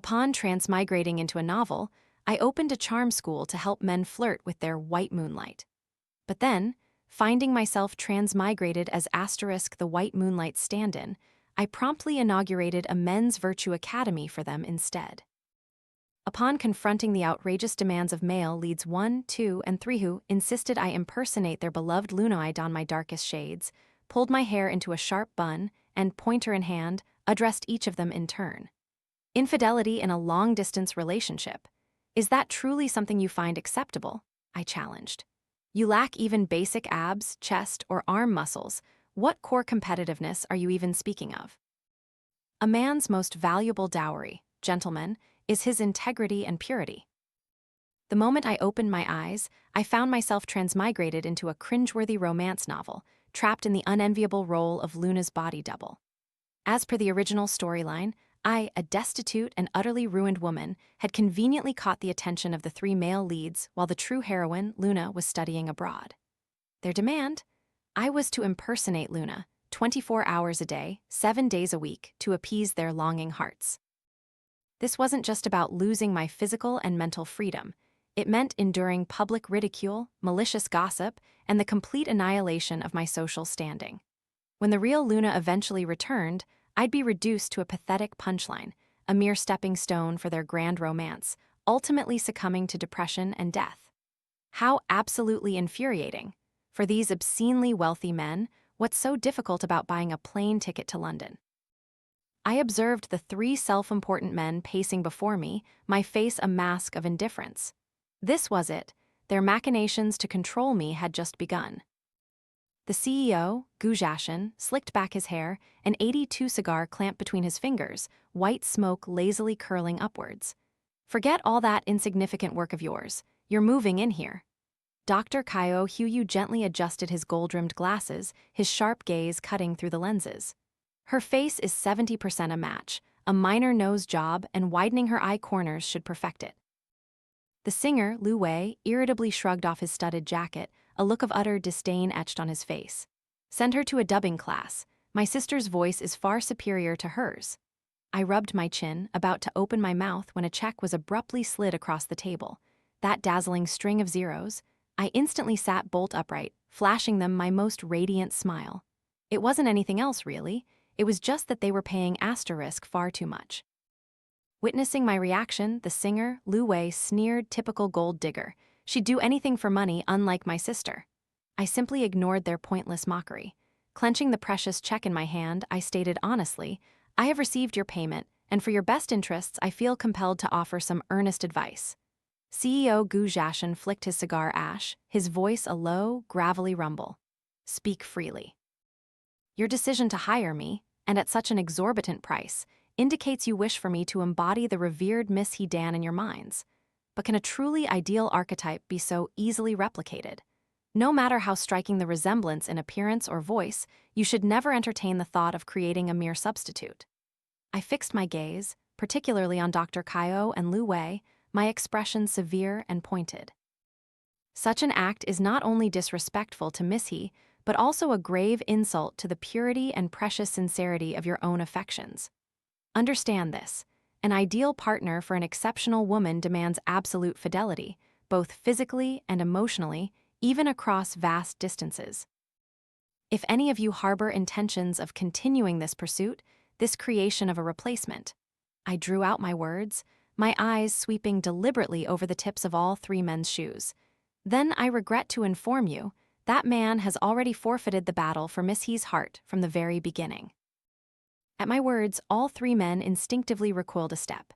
Upon transmigrating into a novel, I opened a charm school to help men flirt with their white moonlight. But then, finding myself transmigrated as the white moonlight stand-in, I promptly inaugurated a men's virtue academy for them instead. Upon confronting the outrageous demands of male leads 1, 2, and 3 who insisted I impersonate their beloved Luna, I donned my darkest shades, pulled my hair into a sharp bun, and, pointer in hand, addressed each of them in turn. Infidelity in a long-distance relationship. Is that truly something you find acceptable? I challenged. You lack even basic abs, chest, or arm muscles. What core competitiveness are you even speaking of? A man's most valuable dowry, gentlemen, is his integrity and purity. The moment I opened my eyes, I found myself transmigrated into a cringe-worthy romance novel, trapped in the unenviable role of Luna's body double. As per the original storyline, I, a destitute and utterly ruined woman, had conveniently caught the attention of the 3 male leads while the true heroine, Luna, was studying abroad. Their demand? I was to impersonate Luna, 24 hours a day, 7 days a week, to appease their longing hearts. This wasn't just about losing my physical and mental freedom. It meant enduring public ridicule, malicious gossip, and the complete annihilation of my social standing. When the real Luna eventually returned, I'd be reduced to a pathetic punchline, a mere stepping stone for their grand romance, ultimately succumbing to depression and death. How absolutely infuriating. For these obscenely wealthy men, what's so difficult about buying a plane ticket to London? I observed the 3 self-important men pacing before me, my face a mask of indifference. This was it. Their machinations to control me had just begun. The CEO, Gujashan, slicked back his hair, an 82 cigar clamped between his fingers, white smoke lazily curling upwards. Forget all that insignificant work of yours. You're moving in here. Dr. Kaio Huyu gently adjusted his gold-rimmed glasses, his sharp gaze cutting through the lenses. Her face is 70% a match. A minor nose job and widening her eye corners should perfect it. The singer, Lu Wei, irritably shrugged off his studded jacket, a look of utter disdain etched on his face. Send her to a dubbing class. My sister's voice is far superior to hers. I rubbed my chin, about to open my mouth when a check was abruptly slid across the table. That dazzling string of zeros. I instantly sat bolt upright, flashing them my most radiant smile. It wasn't anything else, really. It was just that they were paying asterisk far too much. Witnessing my reaction, the singer, Lu Wei, sneered, typical gold digger. She'd do anything for money, unlike my sister. I simply ignored their pointless mockery. Clenching the precious check in my hand, I stated honestly, I have received your payment, and for your best interests, I feel compelled to offer some earnest advice. CEO Gujashan flicked his cigar ash, his voice a low, gravelly rumble. Speak freely. Your decision to hire me, and at such an exorbitant price, indicates you wish for me to embody the revered Miss Hedan in your minds. But can a truly ideal archetype be so easily replicated? No matter how striking the resemblance in appearance or voice, you should never entertain the thought of creating a mere substitute. I fixed my gaze, particularly on Dr. Kaio and Lu Wei, my expression severe and pointed. Such an act is not only disrespectful to Miss He, but also a grave insult to the purity and precious sincerity of your own affections. Understand this. An ideal partner for an exceptional woman demands absolute fidelity, both physically and emotionally, even across vast distances. If any of you harbor intentions of continuing this pursuit, this creation of a replacement, I drew out my words, my eyes sweeping deliberately over the tips of all 3 men's shoes. Then I regret to inform you, that man has already forfeited the battle for Miss He's heart from the very beginning. At my words, all 3 men instinctively recoiled a step.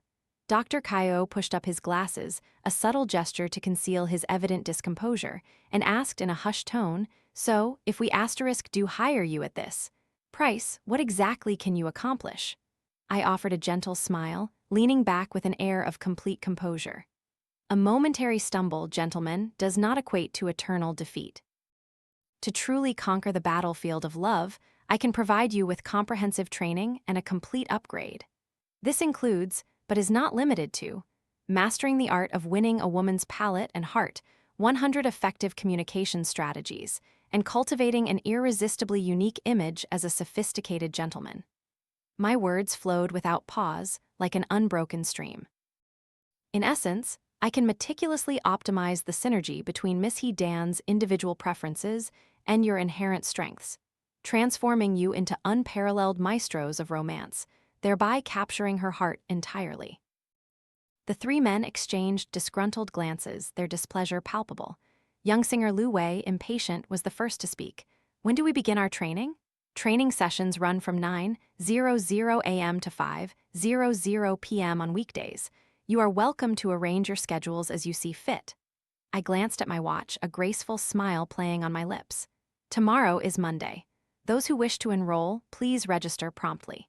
Dr. Kaio pushed up his glasses, a subtle gesture to conceal his evident discomposure, and asked in a hushed tone, so, if we do hire you at this price, what exactly can you accomplish? I offered a gentle smile, leaning back with an air of complete composure. A momentary stumble, gentlemen, does not equate to eternal defeat. To truly conquer the battlefield of love, I can provide you with comprehensive training and a complete upgrade. This includes, but is not limited to, mastering the art of winning a woman's palate and heart, 100 effective communication strategies, and cultivating an irresistibly unique image as a sophisticated gentleman. My words flowed without pause, like an unbroken stream. In essence, I can meticulously optimize the synergy between Miss He Dan's individual preferences and your inherent strengths, transforming you into unparalleled maestros of romance, thereby capturing her heart entirely. The three men exchanged disgruntled glances, their displeasure palpable. Young singer Lu Wei, impatient, was the first to speak. When do we begin our training? Training sessions run from 9:00 a.m. to 5:00 p.m. on weekdays. You are welcome to arrange your schedules as you see fit. I glanced at my watch, a graceful smile playing on my lips. Tomorrow is Monday. Those who wish to enroll, please register promptly.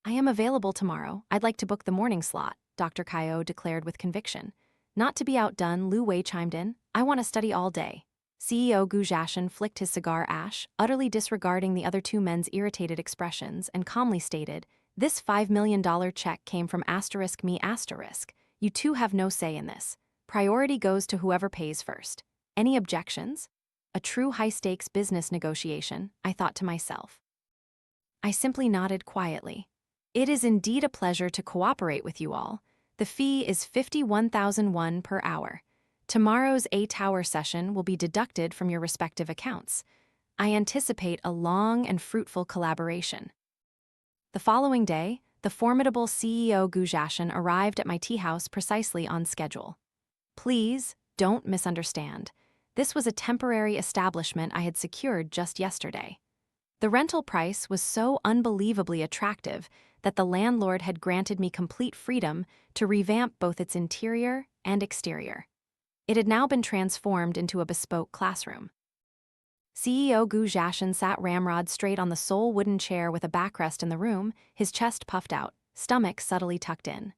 I am available tomorrow. I'd like to book the morning slot, Dr. Kaio declared with conviction. Not to be outdone, Lu Wei chimed in. I want to study all day. CEO Gu Jiashan flicked his cigar ash, utterly disregarding the other two men's irritated expressions, and calmly stated, "This $5 million check came from *me*. You two have no say in this. Priority goes to whoever pays first. Any objections?" A true high-stakes business negotiation, I thought to myself. I simply nodded quietly. It is indeed a pleasure to cooperate with you all. The fee is 51,000 won per hour. Tomorrow's 8-hour session will be deducted from your respective accounts. I anticipate a long and fruitful collaboration. The following day, the formidable CEO Gu Jiashan arrived at my tea house precisely on schedule. Please, don't misunderstand. This was a temporary establishment I had secured just yesterday. The rental price was so unbelievably attractive that the landlord had granted me complete freedom to revamp both its interior and exterior. It had now been transformed into a bespoke classroom. CEO Gu Jiashan sat ramrod straight on the sole wooden chair with a backrest in the room, his chest puffed out, stomach subtly tucked in.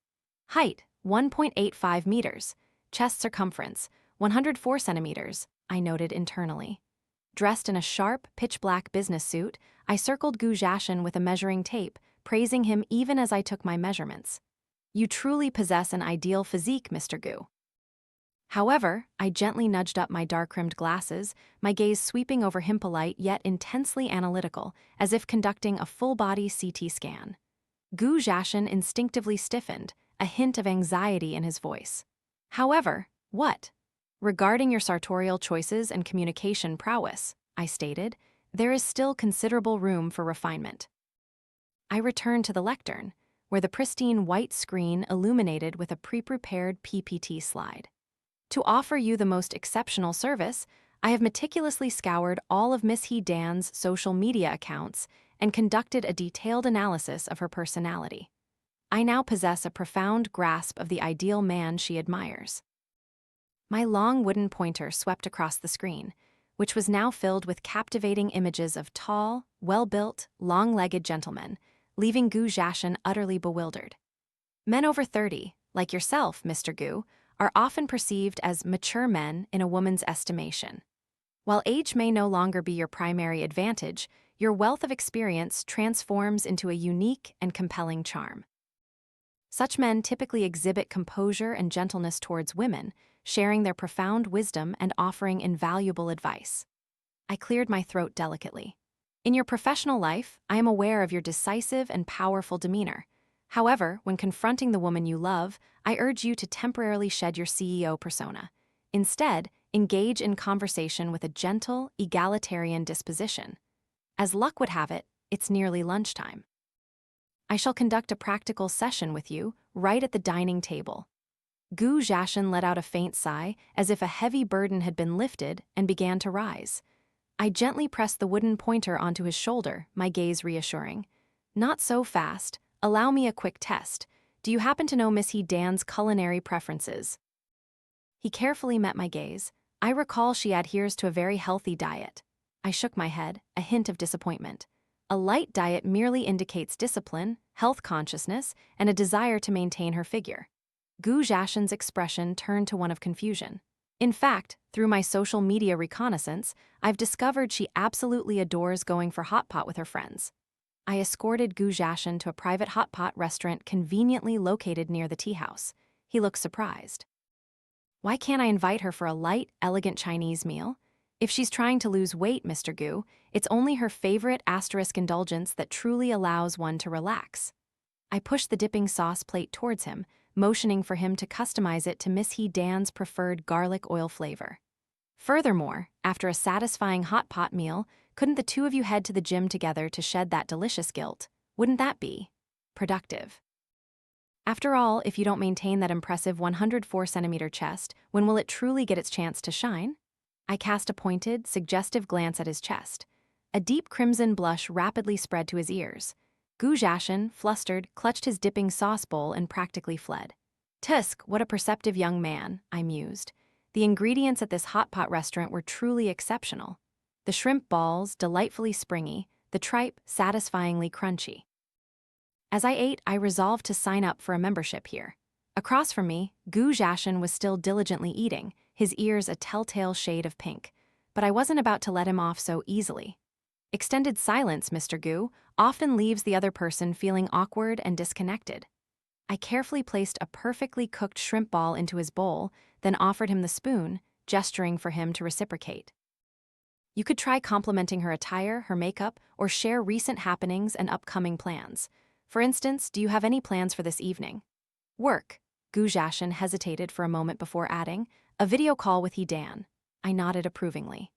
Height, 1.85 meters. Chest circumference, 104 centimeters, I noted internally. Dressed in a sharp, pitch-black business suit, I circled Gu Jiashan with a measuring tape, praising him even as I took my measurements. You truly possess an ideal physique, Mr. Gu. However, I gently nudged up my dark-rimmed glasses, my gaze sweeping over him, polite yet intensely analytical, as if conducting a full-body CT scan. Gu Jiashan instinctively stiffened, a hint of anxiety in his voice. However, what? Regarding your sartorial choices and communication prowess, I stated, there is still considerable room for refinement. I returned to the lectern, where the pristine white screen illuminated with a pre-prepared PPT slide. To offer you the most exceptional service, I have meticulously scoured all of Miss He Dan's social media accounts and conducted a detailed analysis of her personality. I now possess a profound grasp of the ideal man she admires. My long wooden pointer swept across the screen, which was now filled with captivating images of tall, well-built, long-legged gentlemen, leaving Gu Jiashan utterly bewildered. Men over 30, like yourself, Mr. Gu, are often perceived as mature men in a woman's estimation. While age may no longer be your primary advantage, your wealth of experience transforms into a unique and compelling charm. Such men typically exhibit composure and gentleness towards women, sharing their profound wisdom and offering invaluable advice. I cleared my throat delicately. In your professional life, I am aware of your decisive and powerful demeanor. However, when confronting the woman you love, I urge you to temporarily shed your CEO persona. Instead, engage in conversation with a gentle, egalitarian disposition. As luck would have it, it's nearly lunchtime. I shall conduct a practical session with you, right at the dining table. Gu Jiashan let out a faint sigh, as if a heavy burden had been lifted, and began to rise. I gently pressed the wooden pointer onto his shoulder, my gaze reassuring. Not so fast. Allow me a quick test. Do you happen to know Miss He Dan's culinary preferences? He carefully met my gaze. I recall she adheres to a very healthy diet. I shook my head, a hint of disappointment. A light diet merely indicates discipline, health consciousness, and a desire to maintain her figure. Gu Jiashan's expression turned to one of confusion. In fact, through my social media reconnaissance, I've discovered she absolutely adores going for hot pot with her friends. I escorted Gu Jiashan to a private hot pot restaurant conveniently located near the tea house. He looked surprised. Why can't I invite her for a light, elegant Chinese meal? If she's trying to lose weight, Mr. Gu, it's only her favorite *indulgence that truly allows one to relax. I pushed the dipping sauce plate towards him, motioning for him to customize it to Miss He Dan's preferred garlic oil flavor. Furthermore, after a satisfying hot pot meal, couldn't the two of you head to the gym together to shed that delicious guilt? Wouldn't that be productive? After all, if you don't maintain that impressive 104-centimeter chest, when will it truly get its chance to shine? I cast a pointed, suggestive glance at his chest. A deep crimson blush rapidly spread to his ears. Gujashin, flustered, clutched his dipping sauce bowl and practically fled. Tusk, what a perceptive young man, I mused. The ingredients at this hot pot restaurant were truly exceptional. The shrimp balls, delightfully springy, the tripe, satisfyingly crunchy. As I ate, I resolved to sign up for a membership here. Across from me, Gujashin was still diligently eating, his ears a telltale shade of pink. But I wasn't about to let him off so easily. Extended silence, Mr. Gu, often leaves the other person feeling awkward and disconnected. I carefully placed a perfectly cooked shrimp ball into his bowl, then offered him the spoon, gesturing for him to reciprocate. You could try complimenting her attire, her makeup, or share recent happenings and upcoming plans. For instance, do you have any plans for this evening? Work. Gujashin hesitated for a moment before adding, a video call with He Dan. I nodded approvingly.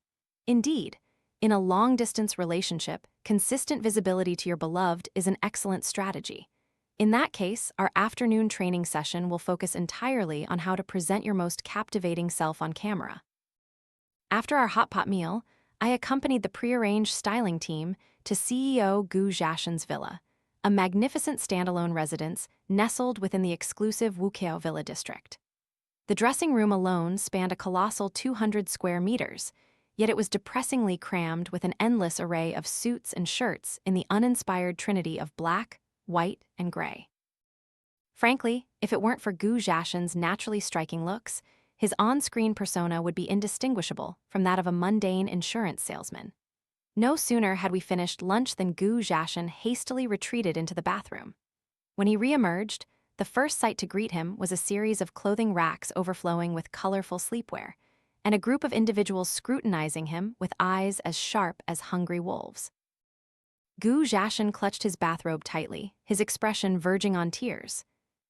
Indeed, in a long-distance relationship, consistent visibility to your beloved is an excellent strategy. In that case, our afternoon training session will focus entirely on how to present your most captivating self on camera. After our hot pot meal, I accompanied the prearranged styling team to CEO Gujashin's villa, a magnificent standalone residence nestled within the exclusive Wukiao Villa district. The dressing room alone spanned a colossal 200 square meters, yet it was depressingly crammed with an endless array of suits and shirts in the uninspired trinity of black, white, and gray. Frankly, if it weren't for Gujashin's naturally striking looks, his on-screen persona would be indistinguishable from that of a mundane insurance salesman. No sooner had we finished lunch than Gujashin hastily retreated into the bathroom. When he re-emerged, the first sight to greet him was a series of clothing racks overflowing with colorful sleepwear, and a group of individuals scrutinizing him with eyes as sharp as hungry wolves. Gujashin clutched his bathrobe tightly, his expression verging on tears.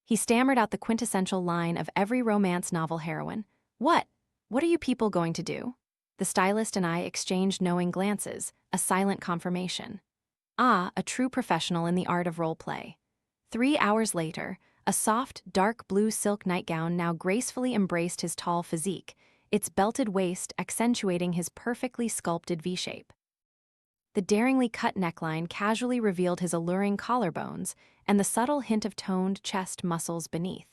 He stammered out the quintessential line of every romance novel heroine. What? What are you people going to do? The stylist and I exchanged knowing glances, a silent confirmation. Ah, a true professional in the art of role play. 3 hours later, a soft, dark blue silk nightgown now gracefully embraced his tall physique, its belted waist accentuating his perfectly sculpted V-shape. The daringly cut neckline casually revealed his alluring collarbones and the subtle hint of toned chest muscles beneath.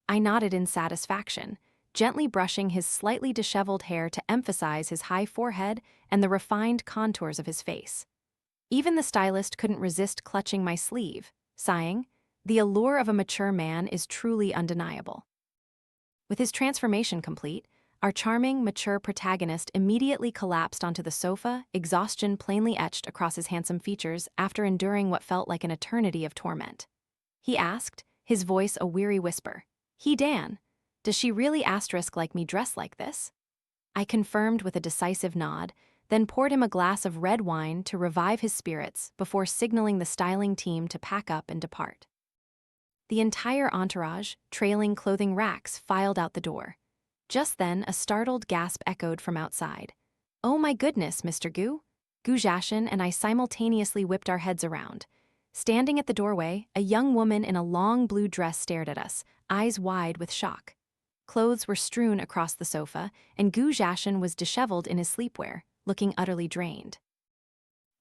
I nodded in satisfaction, gently brushing his slightly disheveled hair to emphasize his high forehead and the refined contours of his face. Even the stylist couldn't resist clutching my sleeve, sighing, "The allure of a mature man is truly undeniable." With his transformation complete, our charming, mature protagonist immediately collapsed onto the sofa, exhaustion plainly etched across his handsome features after enduring what felt like an eternity of torment. He asked, his voice a weary whisper, "He Dan, does she really like me dress like this?" I confirmed with a decisive nod, then poured him a glass of red wine to revive his spirits before signaling the styling team to pack up and depart. The entire entourage, trailing clothing racks, filed out the door. Just then, a startled gasp echoed from outside. "Oh my goodness, Mr. Gu!" Gujashin and I simultaneously whipped our heads around. Standing at the doorway, a young woman in a long blue dress stared at us, eyes wide with shock. Clothes were strewn across the sofa, and Gujashin was disheveled in his sleepwear, looking utterly drained.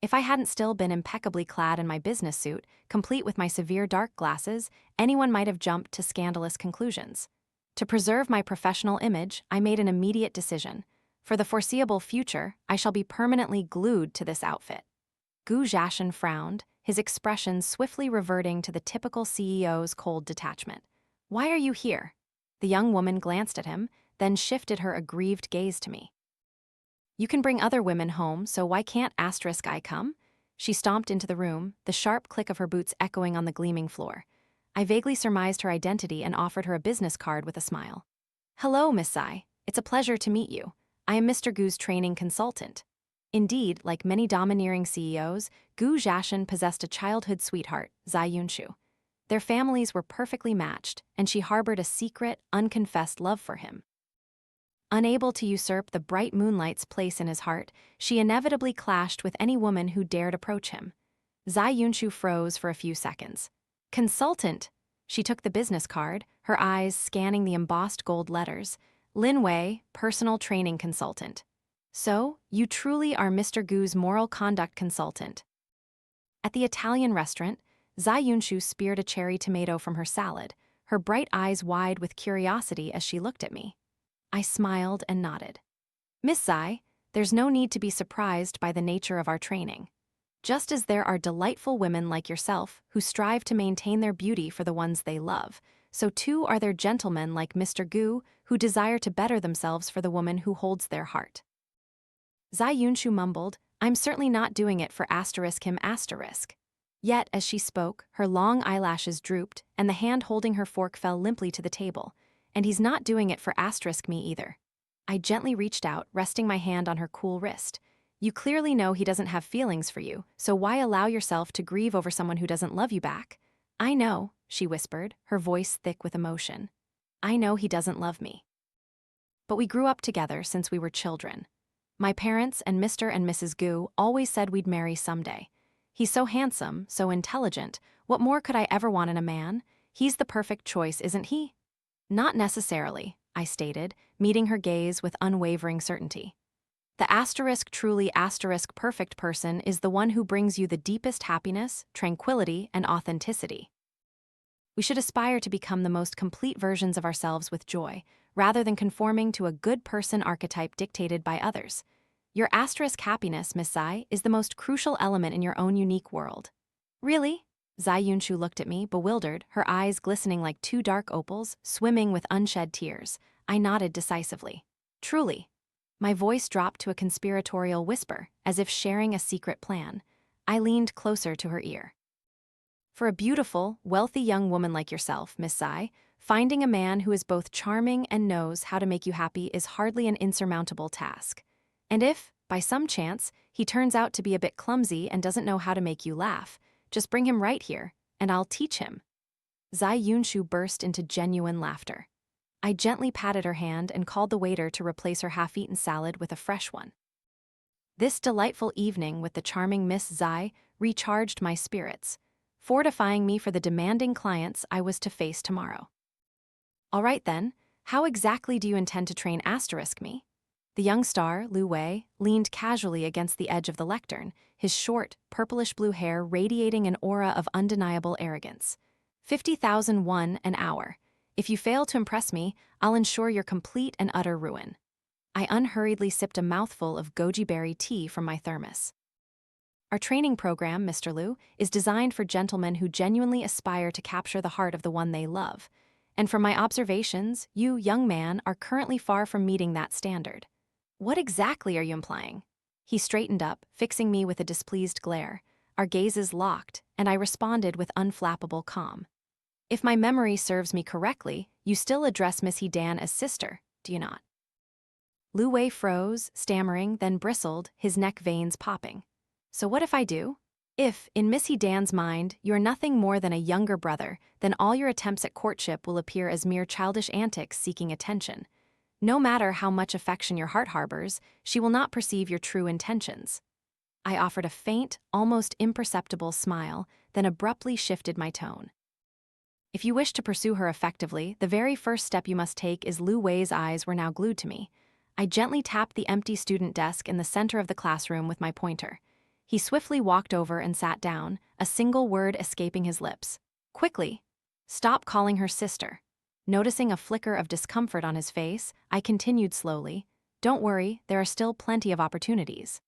If I hadn't still been impeccably clad in my business suit, complete with my severe dark glasses, anyone might have jumped to scandalous conclusions. To preserve my professional image, I made an immediate decision. For the foreseeable future, I shall be permanently glued to this outfit. Gujashin frowned, his expression swiftly reverting to the typical CEO's cold detachment. "Why are you here?" The young woman glanced at him, then shifted her aggrieved gaze to me. "You can bring other women home, so why can't I come?" She stomped into the room, the sharp click of her boots echoing on the gleaming floor. I vaguely surmised her identity and offered her a business card with a smile. "Hello, Miss Sai. It's a pleasure to meet you. I am Mr. Gu's training consultant." Indeed, like many domineering CEOs, Gujashin possessed a childhood sweetheart, Zai Yunshu. Their families were perfectly matched, and she harbored a secret, unconfessed love for him. Unable to usurp the bright moonlight's place in his heart, she inevitably clashed with any woman who dared approach him. Zai Yunshu froze for a few seconds. Consultant! She took the business card, her eyes scanning the embossed gold letters. Lin Wei, personal training consultant. So, you truly are Mr. Gu's moral conduct consultant. At the Italian restaurant, Zai Yunshu speared a cherry tomato from her salad, her bright eyes wide with curiosity as she looked at me. I smiled and nodded. Miss Zai, there's no need to be surprised by the nature of our training. Just as there are delightful women like yourself who strive to maintain their beauty for the ones they love, so too are there gentlemen like Mr. Gu who desire to better themselves for the woman who holds their heart. Zai Yunshu mumbled, I'm certainly not doing it for him. Yet, as she spoke, her long eyelashes drooped, and the hand holding her fork fell limply to the table. And he's not doing it for me either. I gently reached out, resting my hand on her cool wrist. You clearly know he doesn't have feelings for you, so why allow yourself to grieve over someone who doesn't love you back? I know, she whispered, her voice thick with emotion. I know he doesn't love me. But we grew up together since we were children. My parents and Mr. and Mrs. Gu always said we'd marry someday. He's so handsome, so intelligent. What more could I ever want in a man? He's the perfect choice, isn't he? Not necessarily, I stated, meeting her gaze with unwavering certainty. The truly perfect person is the one who brings you the deepest happiness, tranquility, and authenticity. We should aspire to become the most complete versions of ourselves with joy, rather than conforming to a good person archetype dictated by others. Your happiness, Miss Zai, is the most crucial element in your own unique world. Really? Zai Yunshu looked at me, bewildered, her eyes glistening like two dark opals, swimming with unshed tears. I nodded decisively. Truly. My voice dropped to a conspiratorial whisper, as if sharing a secret plan. I leaned closer to her ear. For a beautiful, wealthy young woman like yourself, Miss Zai, finding a man who is both charming and knows how to make you happy is hardly an insurmountable task. And if, by some chance, he turns out to be a bit clumsy and doesn't know how to make you laugh, just bring him right here, and I'll teach him. Zai Yunshu burst into genuine laughter. I gently patted her hand and called the waiter to replace her half-eaten salad with a fresh one. This delightful evening with the charming Miss Zai recharged my spirits, fortifying me for the demanding clients I was to face tomorrow. All right then, how exactly do you intend to train me? The young star, Lu Wei, leaned casually against the edge of the lectern, his short, purplish-blue hair radiating an aura of undeniable arrogance. 50,000 won an hour. If you fail to impress me, I'll ensure your complete and utter ruin. I unhurriedly sipped a mouthful of goji berry tea from my thermos. Our training program, Mr. Liu, is designed for gentlemen who genuinely aspire to capture the heart of the one they love. And from my observations, you, young man, are currently far from meeting that standard. What exactly are you implying? He straightened up, fixing me with a displeased glare. Our gazes locked, and I responded with unflappable calm. If my memory serves me correctly, you still address Miss Dan as sister, do you not? Lu Wei froze, stammering, then bristled, his neck veins popping. So what if I do? If, in Miss Dan's mind, you're nothing more than a younger brother, then all your attempts at courtship will appear as mere childish antics seeking attention. No matter how much affection your heart harbors, she will not perceive your true intentions. I offered a faint, almost imperceptible smile, then abruptly shifted my tone. If you wish to pursue her effectively, the very first step you must take is Lu Wei's eyes were now glued to me. I gently tapped the empty student desk in the center of the classroom with my pointer. He swiftly walked over and sat down, a single word escaping his lips. Quickly. Stop calling her sister. Noticing a flicker of discomfort on his face, I continued slowly. Don't worry, there are still plenty of opportunities.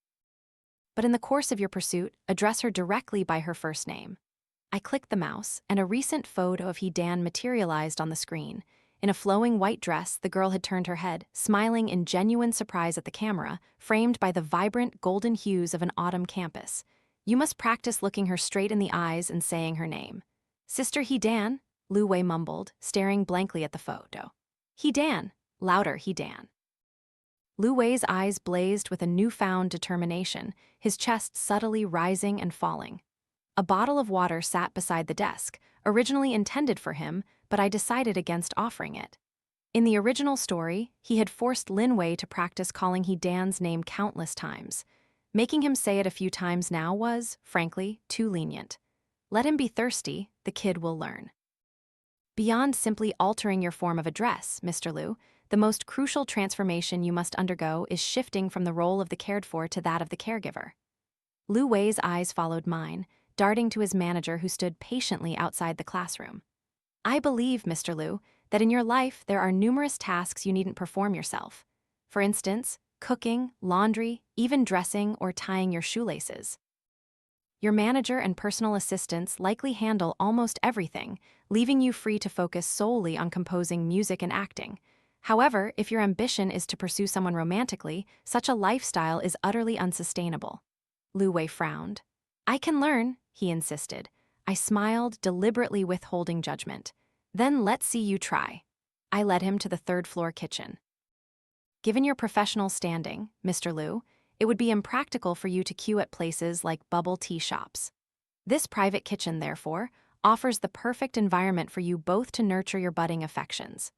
But in the course of your pursuit, address her directly by her first name. I clicked the mouse, and a recent photo of Dan materialized on the screen. In a flowing white dress, the girl had turned her head, smiling in genuine surprise at the camera, framed by the vibrant golden hues of an autumn campus. You must practice looking her straight in the eyes and saying her name. Sister Dan, Lu Wei mumbled, staring blankly at the photo. Dan, louder Dan. Lu Wei's eyes blazed with a newfound determination, his chest subtly rising and falling. A bottle of water sat beside the desk, originally intended for him, but I decided against offering it. In the original story, he had forced Lin Wei to practice calling he Dan's name countless times. Making him say it a few times now was, frankly, too lenient. Let him be thirsty, the kid will learn. Beyond simply altering your form of address, Mr. Liu, the most crucial transformation you must undergo is shifting from the role of the cared for to that of the caregiver. Liu Wei's eyes followed mine, darting to his manager who stood patiently outside the classroom. I believe, Mr. Liu, that in your life there are numerous tasks you needn't perform yourself. For instance, cooking, laundry, even dressing or tying your shoelaces. Your manager and personal assistants likely handle almost everything, leaving you free to focus solely on composing music and acting. However, if your ambition is to pursue someone romantically, such a lifestyle is utterly unsustainable. Liu Wei frowned. I can learn, he insisted. I smiled, deliberately withholding judgment. Then let's see you try. I led him to the third-floor kitchen. Given your professional standing, Mr. Liu, it would be impractical for you to queue at places like bubble tea shops. This private kitchen, therefore, offers the perfect environment for you both to nurture your budding affections.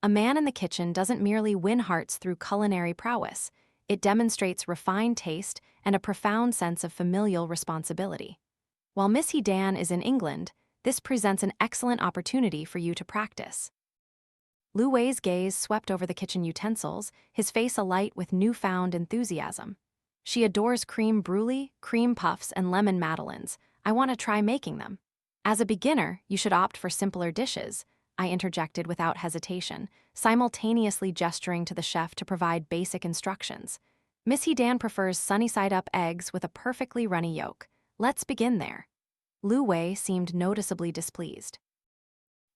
A man in the kitchen doesn't merely win hearts through culinary prowess, it demonstrates refined taste and a profound sense of familial responsibility. While Miss He Dan is in England, this presents an excellent opportunity for you to practice. Liu Wei's gaze swept over the kitchen utensils, his face alight with newfound enthusiasm. She adores cream brulee, cream puffs, and lemon madeleines. I want to try making them. As a beginner, you should opt for simpler dishes, I interjected without hesitation, simultaneously gesturing to the chef to provide basic instructions. Miss He Dan prefers sunny-side-up eggs with a perfectly runny yolk. Let's begin there. Liu Wei seemed noticeably displeased.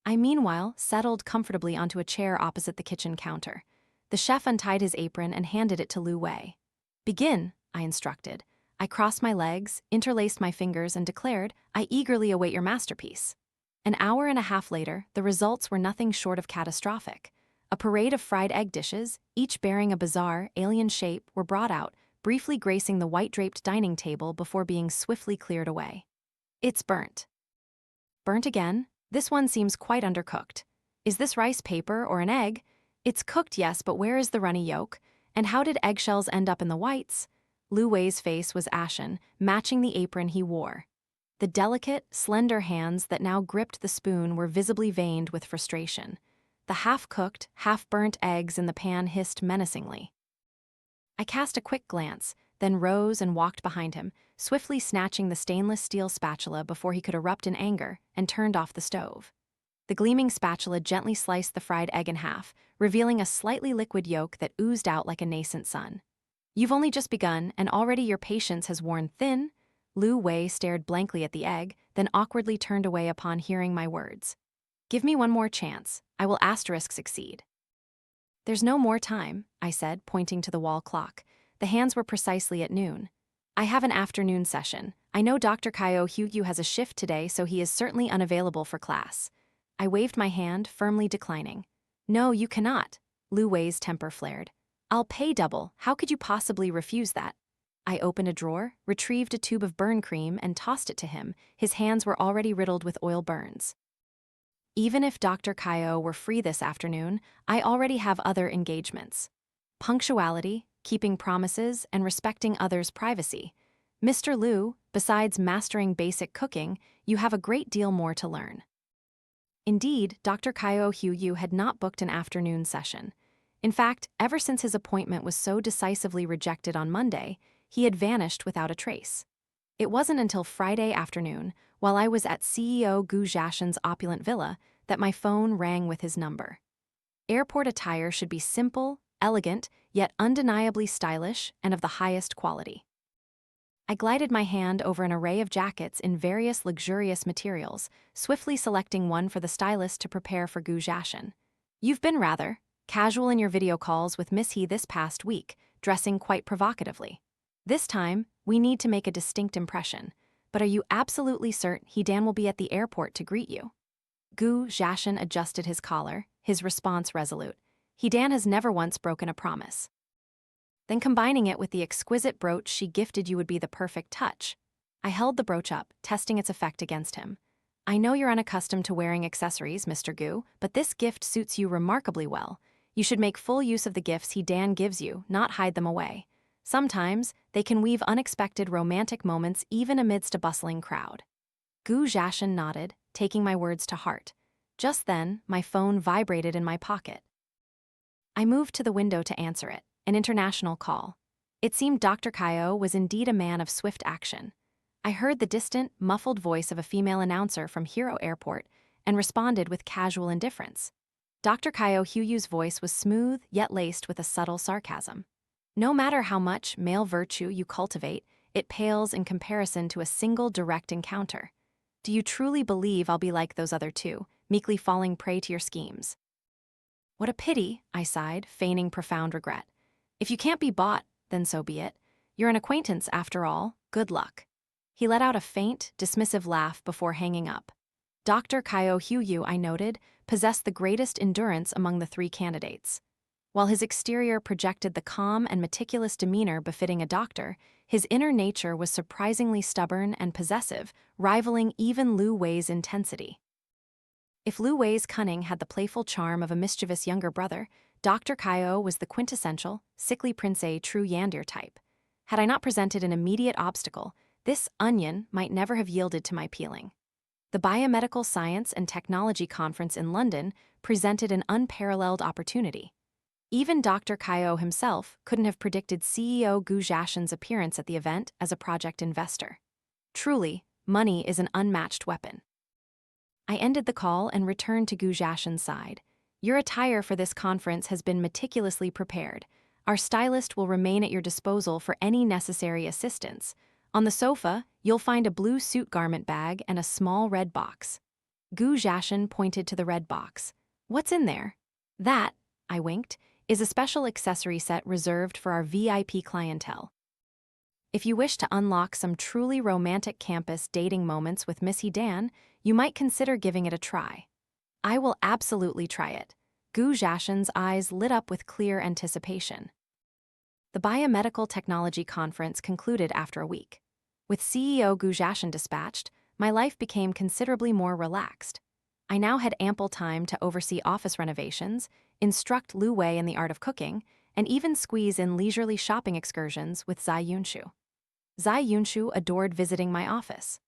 I meanwhile settled comfortably onto a chair opposite the kitchen counter. The chef untied his apron and handed it to Liu Wei. Begin, I instructed. I crossed my legs, interlaced my fingers, and declared, I eagerly await your masterpiece. An hour and a half later, the results were nothing short of catastrophic. A parade of fried egg dishes, each bearing a bizarre, alien shape, were brought out, briefly gracing the white-draped dining table before being swiftly cleared away. It's burnt. Burnt again? This one seems quite undercooked. Is this rice paper or an egg? It's cooked, yes, but where is the runny yolk? And how did eggshells end up in the whites? Liu Wei's face was ashen, matching the apron he wore. The delicate, slender hands that now gripped the spoon were visibly veined with frustration. The half-cooked, half-burnt eggs in the pan hissed menacingly. I cast a quick glance, then rose and walked behind him, swiftly snatching the stainless steel spatula before he could erupt in anger, and turned off the stove. The gleaming spatula gently sliced the fried egg in half, revealing a slightly liquid yolk that oozed out like a nascent sun. You've only just begun, and already your patience has worn thin? Liu Wei stared blankly at the egg, then awkwardly turned away upon hearing my words. Give me one more chance. I will succeed. There's no more time, I said, pointing to the wall clock. The hands were precisely at noon. I have an afternoon session. I know Dr. Kaio Hugyu has a shift today, so he is certainly unavailable for class. I waved my hand, firmly declining. No, you cannot. Liu Wei's temper flared. I'll pay double. How could you possibly refuse that? I opened a drawer, retrieved a tube of burn cream, and tossed it to him. His hands were already riddled with oil burns. Even if Dr. Kaio were free this afternoon, I already have other engagements. Punctuality, keeping promises, and respecting others' privacy. Mr. Liu, besides mastering basic cooking, you have a great deal more to learn. Indeed, Dr. Kaio Hugyu had not booked an afternoon session. In fact, ever since his appointment was so decisively rejected on Monday, he had vanished without a trace. It wasn't until Friday afternoon, while I was at CEO Gu Jiashan's opulent villa, that my phone rang with his number. Airport attire should be simple, elegant, yet undeniably stylish and of the highest quality. I glided my hand over an array of jackets in various luxurious materials, swiftly selecting one for the stylist to prepare for Gu Jiashan. You've been rather casual in your video calls with Miss He this past week, dressing quite provocatively. This time, we need to make a distinct impression. But are you absolutely certain He Dan will be at the airport to greet you? Gu Jiashan adjusted his collar, his response resolute. He Dan has never once broken a promise. Then combining it with the exquisite brooch she gifted you would be the perfect touch. I held the brooch up, testing its effect against him. I know you're unaccustomed to wearing accessories, Mr. Gu, but this gift suits you remarkably well. You should make full use of the gifts Dan gives you, not hide them away. Sometimes, they can weave unexpected romantic moments even amidst a bustling crowd. Gu Zhashan nodded, taking my words to heart. Just then, my phone vibrated in my pocket. I moved to the window to answer it, an international call. It seemed Dr. Kaio was indeed a man of swift action. I heard the distant, muffled voice of a female announcer from Hero Airport and responded with casual indifference. Dr. Kaio Huyu's voice was smooth, yet laced with a subtle sarcasm. No matter how much male virtue you cultivate, it pales in comparison to a single direct encounter. Do you truly believe I'll be like those other two, meekly falling prey to your schemes? What a pity, I sighed, feigning profound regret. If you can't be bought, then so be it. You're an acquaintance, after all. Good luck. He let out a faint, dismissive laugh before hanging up. Dr. Kaio Huyu, I noted, possessed the greatest endurance among the three candidates. While his exterior projected the calm and meticulous demeanor befitting a doctor, his inner nature was surprisingly stubborn and possessive, rivaling even Lu Wei's intensity. If Lu Wei's cunning had the playful charm of a mischievous younger brother, Dr. Kaio was the quintessential, sickly prince true Yandir type. Had I not presented an immediate obstacle, this onion might never have yielded to my peeling. The Biomedical Science and Technology Conference in London presented an unparalleled opportunity. Even Dr. Kaio himself couldn't have predicted CEO Gu Zhashan's appearance at the event as a project investor. Truly, money is an unmatched weapon. I ended the call and returned to Gu Zhashan's side. Your attire for this conference has been meticulously prepared. Our stylist will remain at your disposal for any necessary assistance. On the sofa, you'll find a blue suit garment bag and a small red box. Gu Zhashan pointed to the red box. What's in there? That, I winked, is a special accessory set reserved for our VIP clientele. If you wish to unlock some truly romantic campus dating moments with Miss Dan, you might consider giving it a try. I will absolutely try it. Gu Zhashan's eyes lit up with clear anticipation. The Biomedical Technology Conference concluded after a week. With CEO Gu Zhashan dispatched, my life became considerably more relaxed. I now had ample time to oversee office renovations, instruct Lu Wei in the art of cooking, and even squeeze in leisurely shopping excursions with Zai Yunshu. Zai Yunshu adored visiting my office.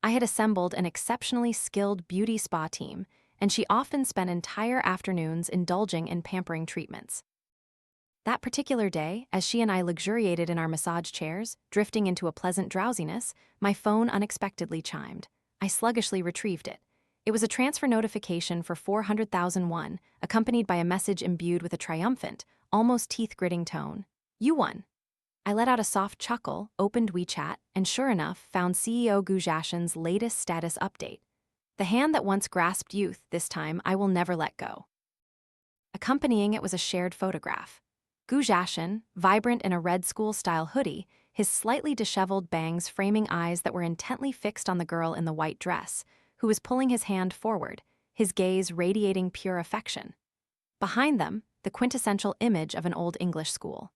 I had assembled an exceptionally skilled beauty spa team, and she often spent entire afternoons indulging in pampering treatments. That particular day, as she and I luxuriated in our massage chairs, drifting into a pleasant drowsiness, my phone unexpectedly chimed. I sluggishly retrieved it. It was a transfer notification for 400,000 won, accompanied by a message imbued with a triumphant, almost teeth-gritting tone. You won. I let out a soft chuckle, opened WeChat, and sure enough, found CEO Gu Zhashan's latest status update. The hand that once grasped youth, this time I will never let go. Accompanying it was a shared photograph. Gu Zhashan, vibrant in a red school-style hoodie, his slightly disheveled bangs framing eyes that were intently fixed on the girl in the white dress, who was pulling his hand forward, his gaze radiating pure affection. Behind them, the quintessential image of an old English school.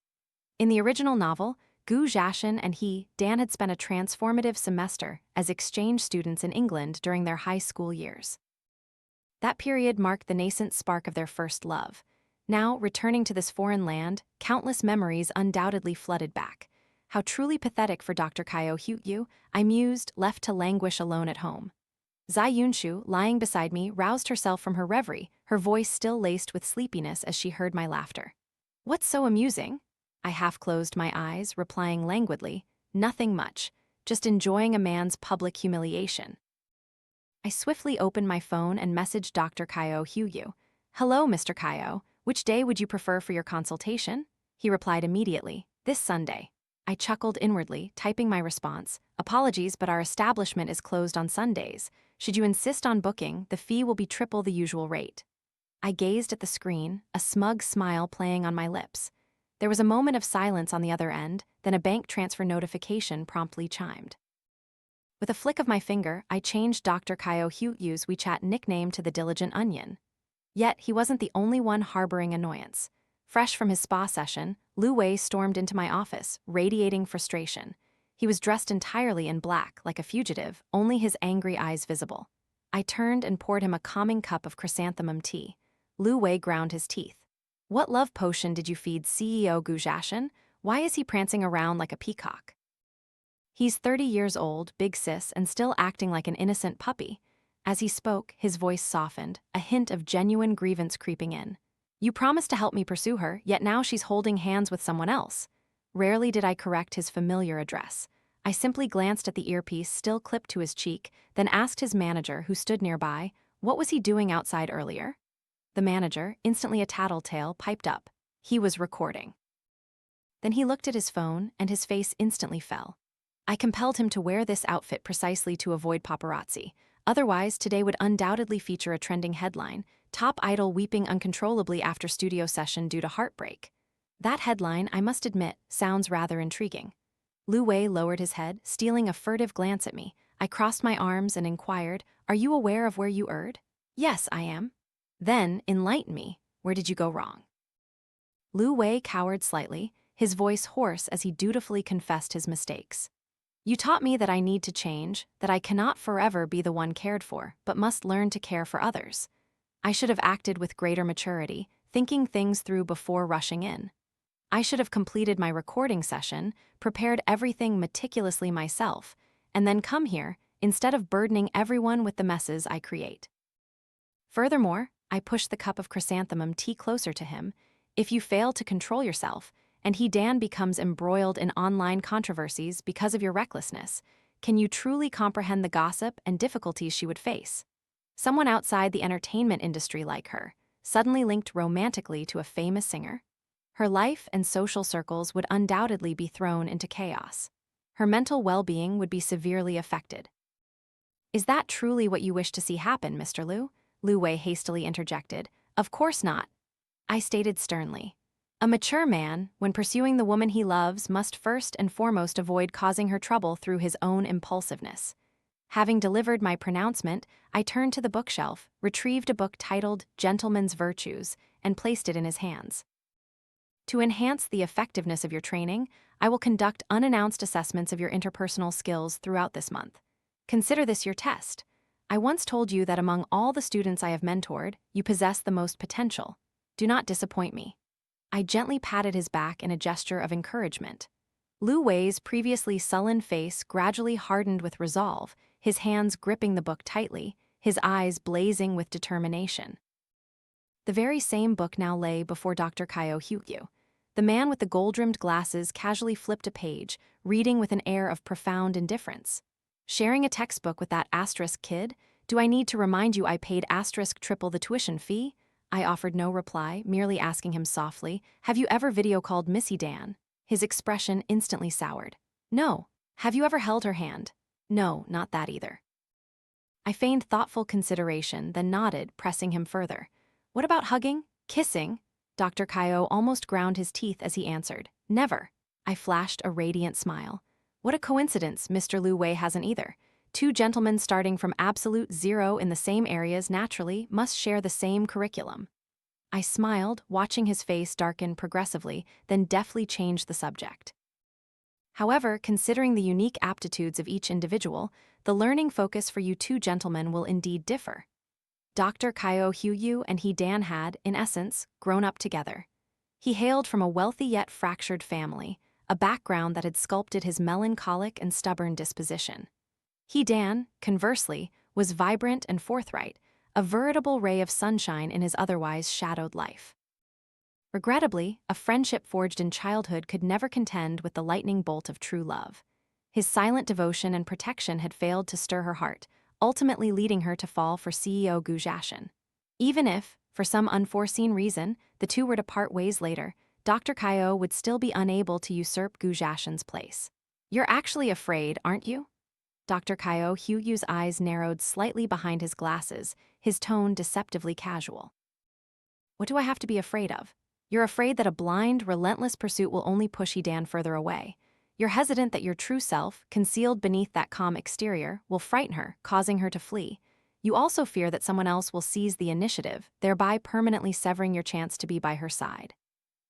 In the original novel, Gu Zhashan and Dan had spent a transformative semester as exchange students in England during their high school years. That period marked the nascent spark of their first love. Now, returning to this foreign land, countless memories undoubtedly flooded back. How truly pathetic for Dr. Kaio Huyu, I mused, left to languish alone at home. Zai Yunshu, lying beside me, roused herself from her reverie, her voice still laced with sleepiness as she heard my laughter. What's so amusing? I half-closed my eyes, replying languidly, nothing much, just enjoying a man's public humiliation. I swiftly opened my phone and messaged Dr. Kaio Huyu. Hello, Mr. Kaio. Which day would you prefer for your consultation? He replied immediately, this Sunday. I chuckled inwardly, typing my response. Apologies, but our establishment is closed on Sundays. Should you insist on booking, the fee will be triple the usual rate. I gazed at the screen, a smug smile playing on my lips. There was a moment of silence on the other end, then a bank transfer notification promptly chimed. With a flick of my finger, I changed Dr. Kaio Huyu's WeChat nickname to the Diligent Onion. Yet, he wasn't the only one harboring annoyance. Fresh from his spa session, Lu Wei stormed into my office, radiating frustration. He was dressed entirely in black, like a fugitive, only his angry eyes visible. I turned and poured him a calming cup of chrysanthemum tea. Lu Wei ground his teeth. What love potion did you feed CEO Gujashan? Why is he prancing around like a peacock? He's 30 years old, big sis, and still acting like an innocent puppy. As he spoke, his voice softened, a hint of genuine grievance creeping in. You promised to help me pursue her, yet now she's holding hands with someone else. Rarely did I correct his familiar address. I simply glanced at the earpiece still clipped to his cheek, then asked his manager, who stood nearby, what was he doing outside earlier? The manager, instantly a tattletale, piped up. He was recording. Then he looked at his phone, and his face instantly fell. I compelled him to wear this outfit precisely to avoid paparazzi. Otherwise, today would undoubtedly feature a trending headline, Top Idol Weeping Uncontrollably After Studio Session Due to Heartbreak. That headline, I must admit, sounds rather intriguing. Lu Wei lowered his head, stealing a furtive glance at me. I crossed my arms and inquired, Are you aware of where you erred? Yes, I am. Then, enlighten me, where did you go wrong? Lu Wei cowered slightly, his voice hoarse as he dutifully confessed his mistakes. You taught me that I need to change, that I cannot forever be the one cared for, but must learn to care for others. I should have acted with greater maturity, thinking things through before rushing in. I should have completed my recording session, prepared everything meticulously myself, and then come here, instead of burdening everyone with the messes I create. Furthermore, I pushed the cup of chrysanthemum tea closer to him. If you fail to control yourself, and Dan becomes embroiled in online controversies because of your recklessness, can you truly comprehend the gossip and difficulties she would face? Someone outside the entertainment industry like her, suddenly linked romantically to a famous singer? Her life and social circles would undoubtedly be thrown into chaos. Her mental well-being would be severely affected. Is that truly what you wish to see happen, Mr. Liu? Lu Wei hastily interjected. Of course not. I stated sternly. A mature man, when pursuing the woman he loves, must first and foremost avoid causing her trouble through his own impulsiveness. Having delivered my pronouncement, I turned to the bookshelf, retrieved a book titled Gentleman's Virtues, and placed it in his hands. To enhance the effectiveness of your training, I will conduct unannounced assessments of your interpersonal skills throughout this month. Consider this your test. I once told you that among all the students I have mentored, you possess the most potential. Do not disappoint me. I gently patted his back in a gesture of encouragement. Lu Wei's previously sullen face gradually hardened with resolve, his hands gripping the book tightly, his eyes blazing with determination. The very same book now lay before Dr. Kaio Hyukyu. The man with the gold-rimmed glasses casually flipped a page, reading with an air of profound indifference. Sharing a textbook with that asterisk kid? Do I need to remind you I paid asterisk triple the tuition fee? I offered no reply, merely asking him softly, Have you ever video called Missy Dan? His expression instantly soured. No. Have you ever held her hand? No, not that either. I feigned thoughtful consideration, then nodded, pressing him further. What about hugging? Kissing? Dr. Kaio almost ground his teeth as he answered. Never. I flashed a radiant smile. What a coincidence, Mr. Lu Wei hasn't either. Two gentlemen starting from absolute zero in the same areas naturally must share the same curriculum. I smiled, watching his face darken progressively, then deftly changed the subject. However, considering the unique aptitudes of each individual, the learning focus for you two gentlemen will indeed differ. Dr. Kaio Hyukyu and Dan had, in essence, grown up together. He hailed from a wealthy yet fractured family, a background that had sculpted his melancholic and stubborn disposition. Dan, conversely, was vibrant and forthright, a veritable ray of sunshine in his otherwise shadowed life. Regrettably, a friendship forged in childhood could never contend with the lightning bolt of true love. His silent devotion and protection had failed to stir her heart, ultimately leading her to fall for CEO Gujashan. Even if, for some unforeseen reason, the two were to part ways later, Dr. Kaio would still be unable to usurp Gujashan's place. You're actually afraid, aren't you? Dr. Kaio Hyugyu's eyes narrowed slightly behind his glasses, his tone deceptively casual. What do I have to be afraid of? You're afraid that a blind, relentless pursuit will only push Dan further away. You're hesitant that your true self, concealed beneath that calm exterior, will frighten her, causing her to flee. You also fear that someone else will seize the initiative, thereby permanently severing your chance to be by her side.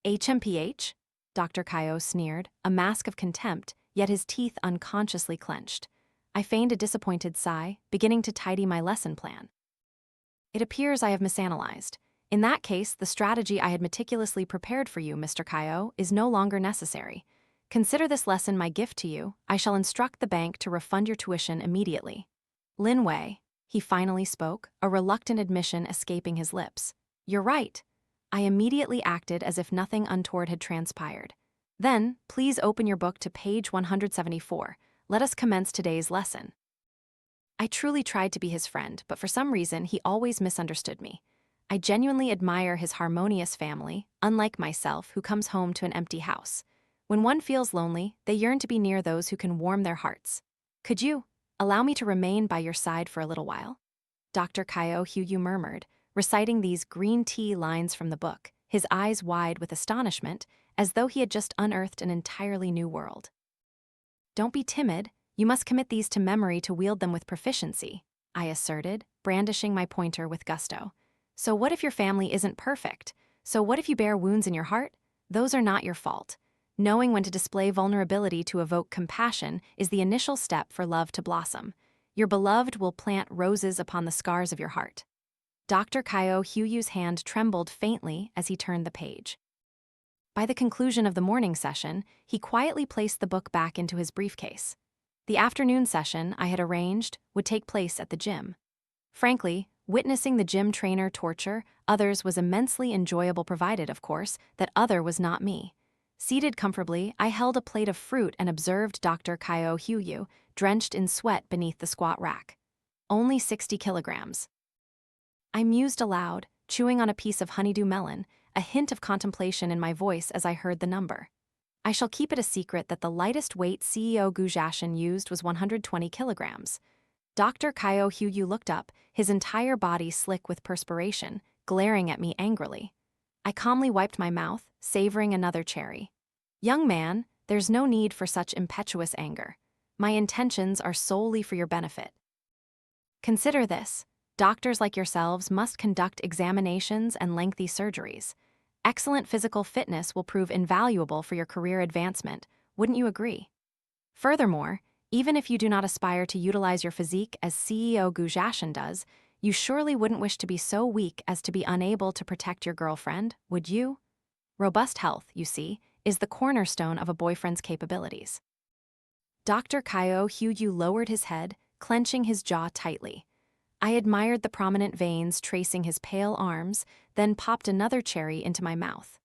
HMPH? Dr. Kaio sneered, a mask of contempt, yet his teeth unconsciously clenched. I feigned a disappointed sigh, beginning to tidy my lesson plan. It appears I have misanalyzed. In that case, the strategy I had meticulously prepared for you, Mr. Kaio, is no longer necessary. Consider this lesson my gift to you. I shall instruct the bank to refund your tuition immediately. Lin Wei, he finally spoke, a reluctant admission escaping his lips. You're right. I immediately acted as if nothing untoward had transpired. Then, please open your book to page 174. Let us commence today's lesson. I truly tried to be his friend, but for some reason he always misunderstood me. I genuinely admire his harmonious family, unlike myself, who comes home to an empty house. When one feels lonely, they yearn to be near those who can warm their hearts. Could you allow me to remain by your side for a little while? Dr. Kaio Huyu murmured, reciting these green tea lines from the book, his eyes wide with astonishment, as though he had just unearthed an entirely new world. Don't be timid. You must commit these to memory to wield them with proficiency, I asserted, brandishing my pointer with gusto. So what if your family isn't perfect? So what if you bear wounds in your heart? Those are not your fault. Knowing when to display vulnerability to evoke compassion is the initial step for love to blossom. Your beloved will plant roses upon the scars of your heart. Dr. Kaio Huyu's hand trembled faintly as he turned the page. By the conclusion of the morning session, he quietly placed the book back into his briefcase. The afternoon session I had arranged would take place at the gym. Frankly, witnessing the gym trainer torture others was immensely enjoyable, provided, of course, that other was not me. Seated comfortably, I held a plate of fruit and observed Dr. Kaio Huyu, drenched in sweat beneath the squat rack. Only 60 kilograms. I mused aloud, chewing on a piece of honeydew melon, a hint of contemplation in my voice as I heard the number. I shall keep it a secret that the lightest weight CEO Gujashin used was 120 kilograms. Dr. Kaio Huyu looked up, his entire body slick with perspiration, glaring at me angrily. I calmly wiped my mouth, savoring another cherry. Young man, there's no need for such impetuous anger. My intentions are solely for your benefit. Consider this. Doctors like yourselves must conduct examinations and lengthy surgeries. Excellent physical fitness will prove invaluable for your career advancement, wouldn't you agree? Furthermore, even if you do not aspire to utilize your physique as CEO Gujashin does, you surely wouldn't wish to be so weak as to be unable to protect your girlfriend, would you? Robust health, you see, is the cornerstone of a boyfriend's capabilities. Dr. Kaio Huyu lowered his head, clenching his jaw tightly. I admired the prominent veins tracing his pale arms, then popped another cherry into my mouth.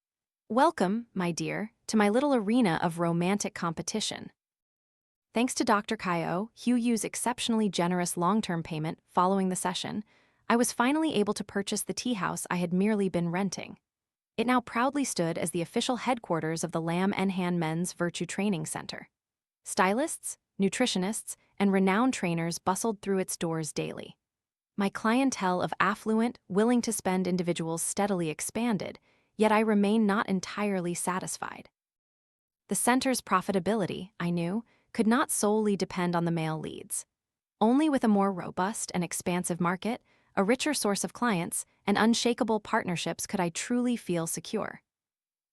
Welcome, my dear, to my little arena of romantic competition. Thanks to Dr. Kaio Huyu's exceptionally generous long-term payment following the session, I was finally able to purchase the tea house I had merely been renting. It now proudly stood as the official headquarters of the Lam Enhan Men's Virtue Training Center. Stylists, nutritionists, and renowned trainers bustled through its doors daily. My clientele of affluent, willing-to-spend individuals steadily expanded, yet I remained not entirely satisfied. The center's profitability, I knew, could not solely depend on the male leads. Only with a more robust and expansive market, a richer source of clients, and unshakable partnerships could I truly feel secure.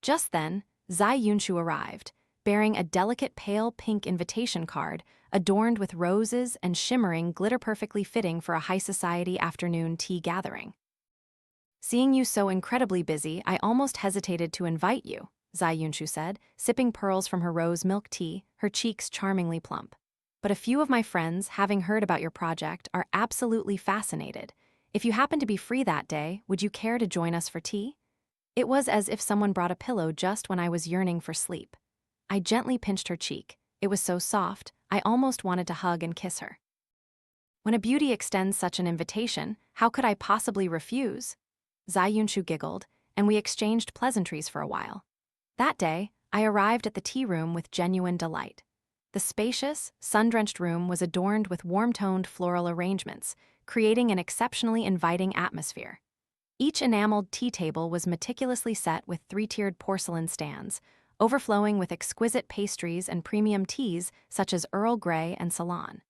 Just then, Zai Yunshu arrived, bearing a delicate pale pink invitation card adorned with roses and shimmering glitter, perfectly fitting for a high society afternoon tea gathering. Seeing you so incredibly busy, I almost hesitated to invite you, Zai Yunshu said, sipping pearls from her rose milk tea, her cheeks charmingly plump. But a few of my friends, having heard about your project, are absolutely fascinated. If you happen to be free that day, would you care to join us for tea? It was as if someone brought a pillow just when I was yearning for sleep. I gently pinched her cheek. It was so soft, I almost wanted to hug and kiss her. When a beauty extends such an invitation, how could I possibly refuse? Zai Yunshu giggled, and we exchanged pleasantries for a while. That day, I arrived at the tea room with genuine delight. The spacious, sun-drenched room was adorned with warm-toned floral arrangements, creating an exceptionally inviting atmosphere. Each enameled tea table was meticulously set with three-tiered porcelain stands, overflowing with exquisite pastries and premium teas such as Earl Grey and Ceylon.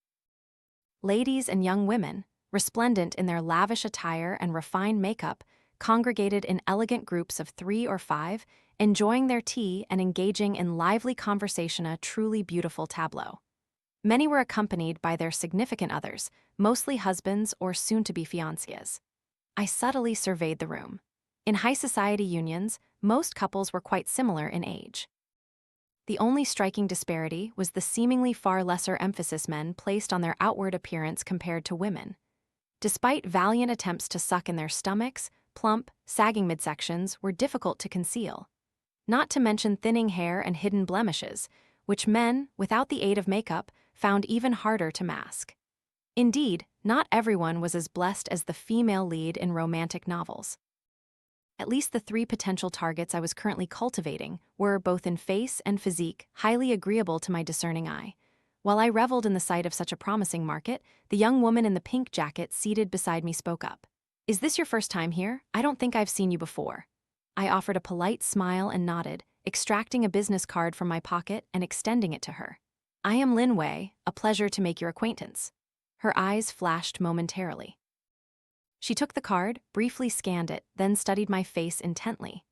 Ladies and young women, resplendent in their lavish attire and refined makeup, congregated in elegant groups of 3 or 5, enjoying their tea and engaging in lively conversation, a truly beautiful tableau. Many were accompanied by their significant others, mostly husbands or soon-to-be fiancés. I subtly surveyed the room. In high society unions, most couples were quite similar in age. The only striking disparity was the seemingly far lesser emphasis men placed on their outward appearance compared to women. Despite valiant attempts to suck in their stomachs, plump, sagging midsections were difficult to conceal. Not to mention thinning hair and hidden blemishes, which men, without the aid of makeup, found even harder to mask. Indeed, not everyone was as blessed as the female lead in romantic novels. At least the 3 potential targets I was currently cultivating were, both in face and physique, highly agreeable to my discerning eye. While I reveled in the sight of such a promising market, the young woman in the pink jacket seated beside me spoke up. "Is this your first time here? I don't think I've seen you before." I offered a polite smile and nodded, extracting a business card from my pocket and extending it to her. "I am Lin Wei, a pleasure to make your acquaintance." Her eyes flashed momentarily. She took the card, briefly scanned it, then studied my face intently.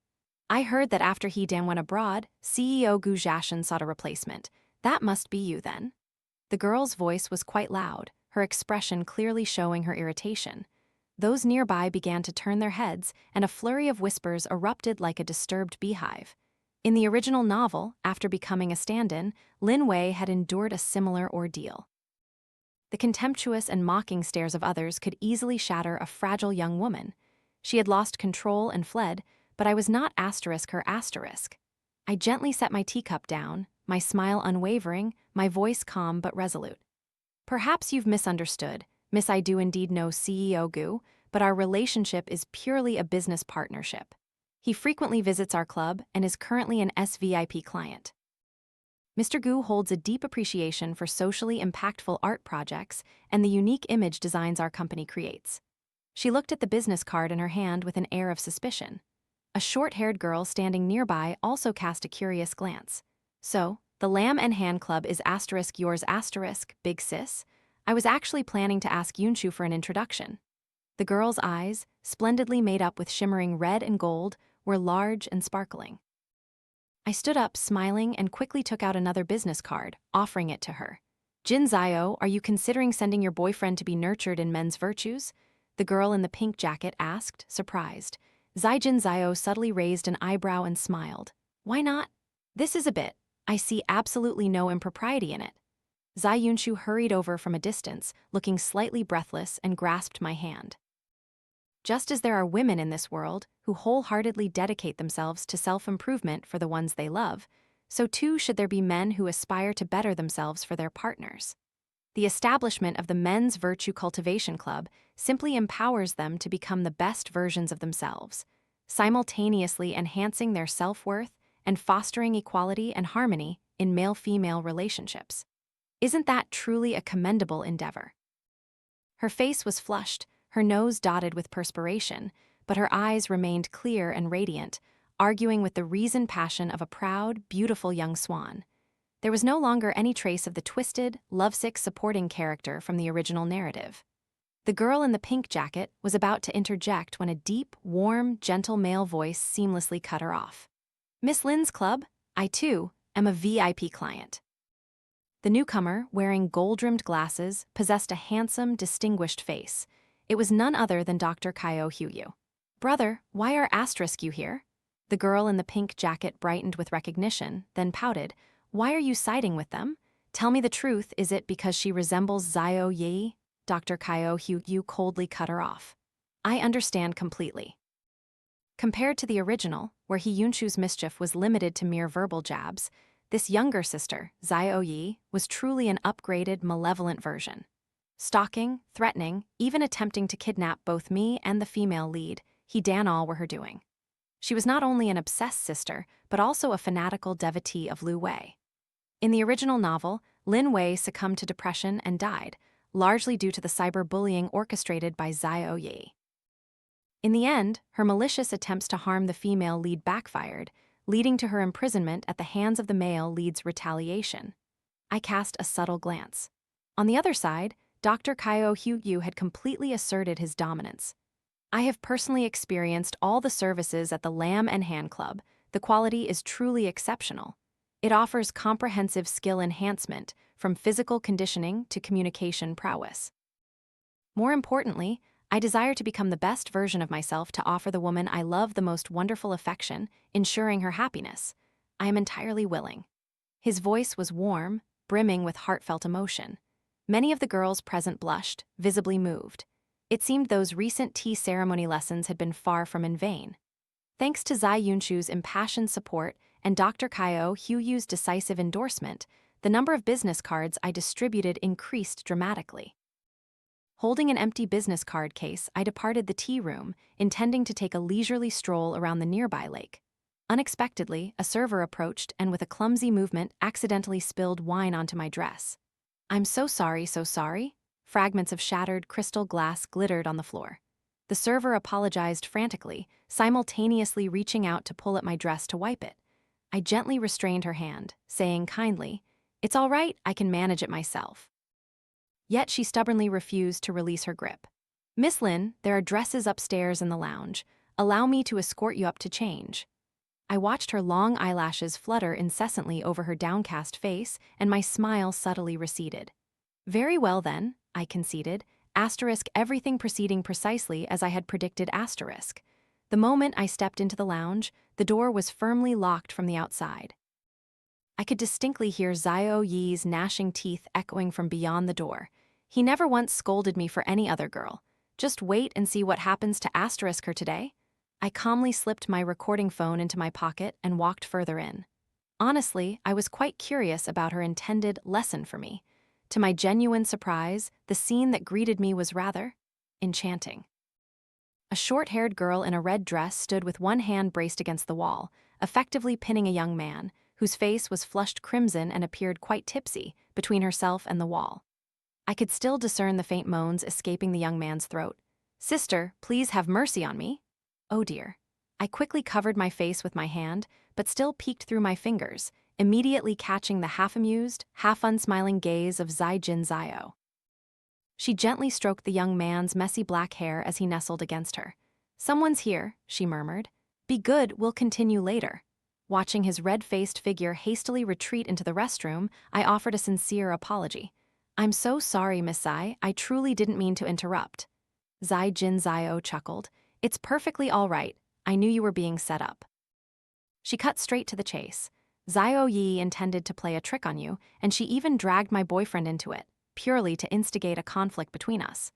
"I heard that after he Dan went abroad, CEO Gu Jiashan sought a replacement. That must be you then." The girl's voice was quite loud, her expression clearly showing her irritation. Those nearby began to turn their heads, and a flurry of whispers erupted like a disturbed beehive. In the original novel, after becoming a stand-in, Lin Wei had endured a similar ordeal. The contemptuous and mocking stares of others could easily shatter a fragile young woman. She had lost control and fled, but I was not her asterisk. I gently set my teacup down, my smile unwavering, my voice calm but resolute. "Perhaps you've misunderstood, Miss. I do indeed know CEO Gu, but our relationship is purely a business partnership. He frequently visits our club and is currently an SVIP client. Mr. Gu holds a deep appreciation for socially impactful art projects and the unique image designs our company creates." She looked at the business card in her hand with an air of suspicion. A short-haired girl standing nearby also cast a curious glance. "So, the Lamb and Hand Club is yours big sis? I was actually planning to ask Yunshu for an introduction." The girl's eyes, splendidly made up with shimmering red and gold, were large and sparkling. I stood up, smiling, and quickly took out another business card, offering it to her. "Jin Zio, are you considering sending your boyfriend to be nurtured in men's virtues?" the girl in the pink jacket asked, surprised. Jin Zio subtly raised an eyebrow and smiled. "Why not? This is a bit. I see absolutely no impropriety in it." Zai Yunshu hurried over from a distance, looking slightly breathless, and grasped my hand. Just as there are women in this world who wholeheartedly dedicate themselves to self-improvement for the ones they love, so too should there be men who aspire to better themselves for their partners. The establishment of the Men's Virtue Cultivation Club simply empowers them to become the best versions of themselves, simultaneously enhancing their self-worth and fostering equality and harmony in male-female relationships. Isn't that truly a commendable endeavor? Her face was flushed, her nose dotted with perspiration, but her eyes remained clear and radiant, arguing with the reasoned passion of a proud, beautiful young swan. There was no longer any trace of the twisted, lovesick supporting character from the original narrative. The girl in the pink jacket was about to interject when a deep, warm, gentle male voice seamlessly cut her off. "Miss Lin's club? I, too, am a VIP client." The newcomer, wearing gold-rimmed glasses, possessed a handsome, distinguished face. It was none other than Dr. Kaio Huyu. "Brother, why are you here?" The girl in the pink jacket brightened with recognition, then pouted. "Why are you siding with them? Tell me the truth, is it because she resembles Zio Yi?" Dr. Kaio Huyu coldly cut her off. "I understand completely." Compared to the original, where Yunshu's mischief was limited to mere verbal jabs, this younger sister, Zio Yi, was truly an upgraded, malevolent version. Stalking, threatening, even attempting to kidnap both me and the female lead, all were her doing. She was not only an obsessed sister, but also a fanatical devotee of Lu Wei. In the original novel, Lin Wei succumbed to depression and died, largely due to the cyberbullying orchestrated by Zio Yi. In the end, her malicious attempts to harm the female lead backfired, leading to her imprisonment at the hands of the male lead's retaliation. I cast a subtle glance. On the other side, Dr. Kaio Huyu had completely asserted his dominance. I have personally experienced all the services at the Lamb and Hand Club. The quality is truly exceptional. It offers comprehensive skill enhancement, from physical conditioning to communication prowess. More importantly, I desire to become the best version of myself to offer the woman I love the most wonderful affection, ensuring her happiness. I am entirely willing. His voice was warm, brimming with heartfelt emotion. Many of the girls present blushed, visibly moved. It seemed those recent tea ceremony lessons had been far from in vain. Thanks to Zai Yunshu's impassioned support and Dr. Kaio Huyu's decisive endorsement, the number of business cards I distributed increased dramatically. Holding an empty business card case, I departed the tea room, intending to take a leisurely stroll around the nearby lake. Unexpectedly, a server approached and with a clumsy movement accidentally spilled wine onto my dress. "I'm so sorry, so sorry." Fragments of shattered crystal glass glittered on the floor. The server apologized frantically, simultaneously reaching out to pull at my dress to wipe it. I gently restrained her hand, saying kindly, "It's all right, I can manage it myself." Yet she stubbornly refused to release her grip. "Miss Lin, there are dresses upstairs in the lounge. Allow me to escort you up to change." I watched her long eyelashes flutter incessantly over her downcast face, and my smile subtly receded. "Very well then," I conceded, everything proceeding precisely as I had predicted. The moment I stepped into the lounge, the door was firmly locked from the outside. I could distinctly hear Zio Yi's gnashing teeth echoing from beyond the door. He never once scolded me for any other girl. Just wait and see what happens to her today. I calmly slipped my recording phone into my pocket and walked further in. Honestly, I was quite curious about her intended lesson for me. To my genuine surprise, the scene that greeted me was rather enchanting. A short-haired girl in a red dress stood with one hand braced against the wall, effectively pinning a young man, whose face was flushed crimson and appeared quite tipsy, between herself and the wall. I could still discern the faint moans escaping the young man's throat. "Sister, please have mercy on me." Oh dear. I quickly covered my face with my hand, but still peeked through my fingers, immediately catching the half-amused, half-unsmiling gaze of Zai Jin Zio. She gently stroked the young man's messy black hair as he nestled against her. "Someone's here," she murmured. "Be good, we'll continue later." Watching his red-faced figure hastily retreat into the restroom, I offered a sincere apology. "I'm so sorry, Miss Zai, I truly didn't mean to interrupt." Zai Jin Zio chuckled. "It's perfectly all right. I knew you were being set up." She cut straight to the chase. "Zio Yi intended to play a trick on you, and she even dragged my boyfriend into it, purely to instigate a conflict between us.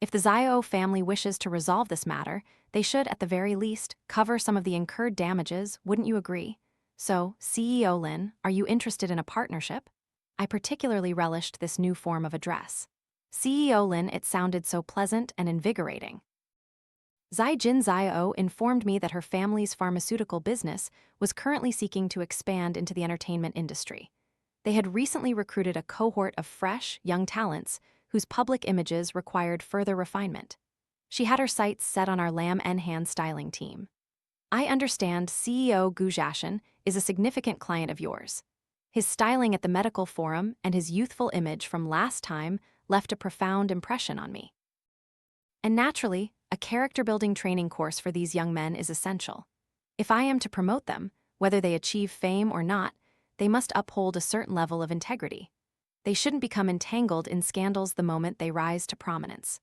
If the Zio family wishes to resolve this matter, they should, at the very least, cover some of the incurred damages, wouldn't you agree? So, CEO Lin, are you interested in a partnership?" I particularly relished this new form of address. CEO Lin, it sounded so pleasant and invigorating. Zai Jin Zio informed me that her family's pharmaceutical business was currently seeking to expand into the entertainment industry. They had recently recruited a cohort of fresh, young talents whose public images required further refinement. She had her sights set on our Lamb and Hand styling team. "I understand CEO Gu Jashin is a significant client of yours. His styling at the medical forum and his youthful image from last time left a profound impression on me. And naturally, a character-building training course for these young men is essential. If I am to promote them, whether they achieve fame or not, they must uphold a certain level of integrity. They shouldn't become entangled in scandals the moment they rise to prominence."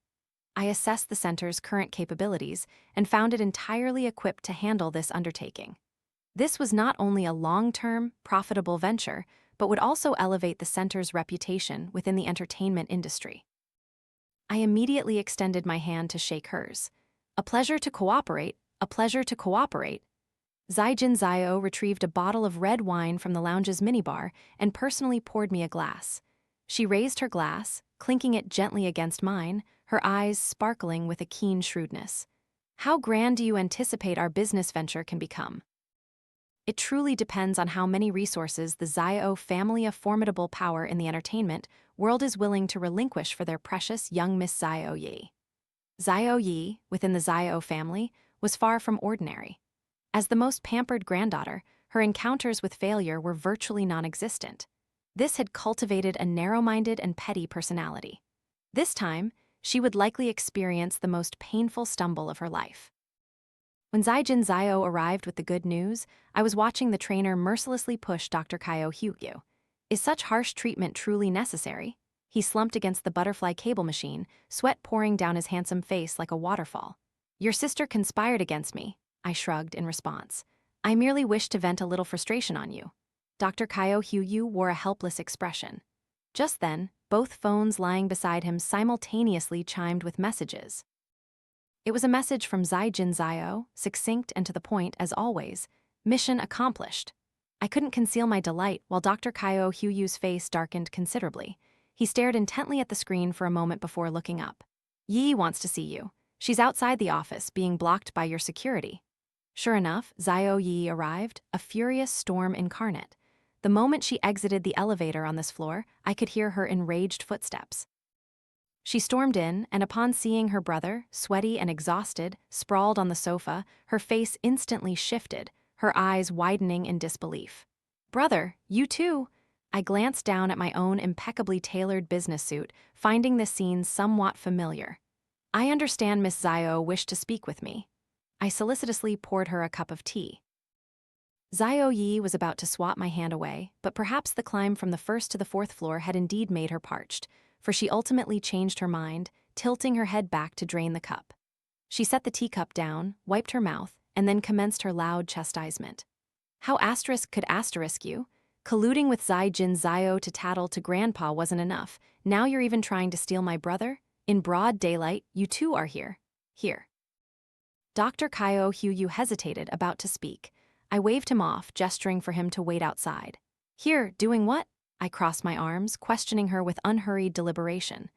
I assessed the center's current capabilities and found it entirely equipped to handle this undertaking. This was not only a long-term, profitable venture, but would also elevate the center's reputation within the entertainment industry. I immediately extended my hand to shake hers. "A pleasure to cooperate, a pleasure to cooperate." Zai Jin Zio retrieved a bottle of red wine from the lounge's minibar and personally poured me a glass. She raised her glass, clinking it gently against mine, her eyes sparkling with a keen shrewdness. "How grand do you anticipate our business venture can become?" "It truly depends on how many resources the Zio family of formidable power in the entertainment world is willing to relinquish for their precious young Miss Zio Yi." Zio Yi, within the Zio family, was far from ordinary. As the most pampered granddaughter, her encounters with failure were virtually non-existent. This had cultivated a narrow-minded and petty personality. This time, she would likely experience the most painful stumble of her life. When Zaijin Zio arrived with the good news, I was watching the trainer mercilessly push Dr. Kaio Hyugyu. Is such harsh treatment truly necessary? He slumped against the butterfly cable machine, sweat pouring down his handsome face like a waterfall. Your sister conspired against me, I shrugged in response. I merely wished to vent a little frustration on you. Dr. Kaio Hyugyu wore a helpless expression. Just then, both phones lying beside him simultaneously chimed with messages. It was a message from Zaijin Zio, succinct and to the point as always. Mission accomplished. I couldn't conceal my delight while Dr. Kaio Hyugyu's face darkened considerably. He stared intently at the screen for a moment before looking up. Yi wants to see you. She's outside the office, being blocked by your security. Sure enough, Zio Yi arrived, a furious storm incarnate. The moment she exited the elevator on this floor, I could hear her enraged footsteps. She stormed in, and upon seeing her brother, sweaty and exhausted, sprawled on the sofa, her face instantly shifted, her eyes widening in disbelief. Brother, you too? I glanced down at my own impeccably tailored business suit, finding this scene somewhat familiar. I understand Miss Zio wished to speak with me. I solicitously poured her a cup of tea. Zio Yi was about to swat my hand away, but perhaps the climb from the first to the fourth floor had indeed made her parched, for she ultimately changed her mind, tilting her head back to drain the cup. She set the teacup down, wiped her mouth, and then commenced her loud chastisement. How asterisk could asterisk you? Colluding with Zaijin Zio to tattle to Grandpa wasn't enough. Now you're even trying to steal my brother? In broad daylight, you too are here. Here. Dr. Kaio Hyugyu hesitated, about to speak. I waved him off, gesturing for him to wait outside. Here, doing what? I crossed my arms, questioning her with unhurried deliberation.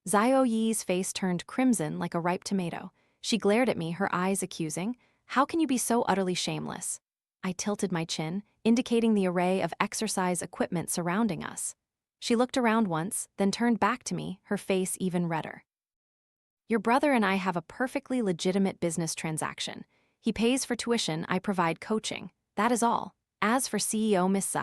Zio Yi's face turned crimson like a ripe tomato. She glared at me, her eyes accusing. How can you be so utterly shameless? I tilted my chin, indicating the array of exercise equipment surrounding us. She looked around once, then turned back to me, her face even redder. Your brother and I have a perfectly legitimate business transaction. He pays for tuition, I provide coaching. That is all. As for CEO Miss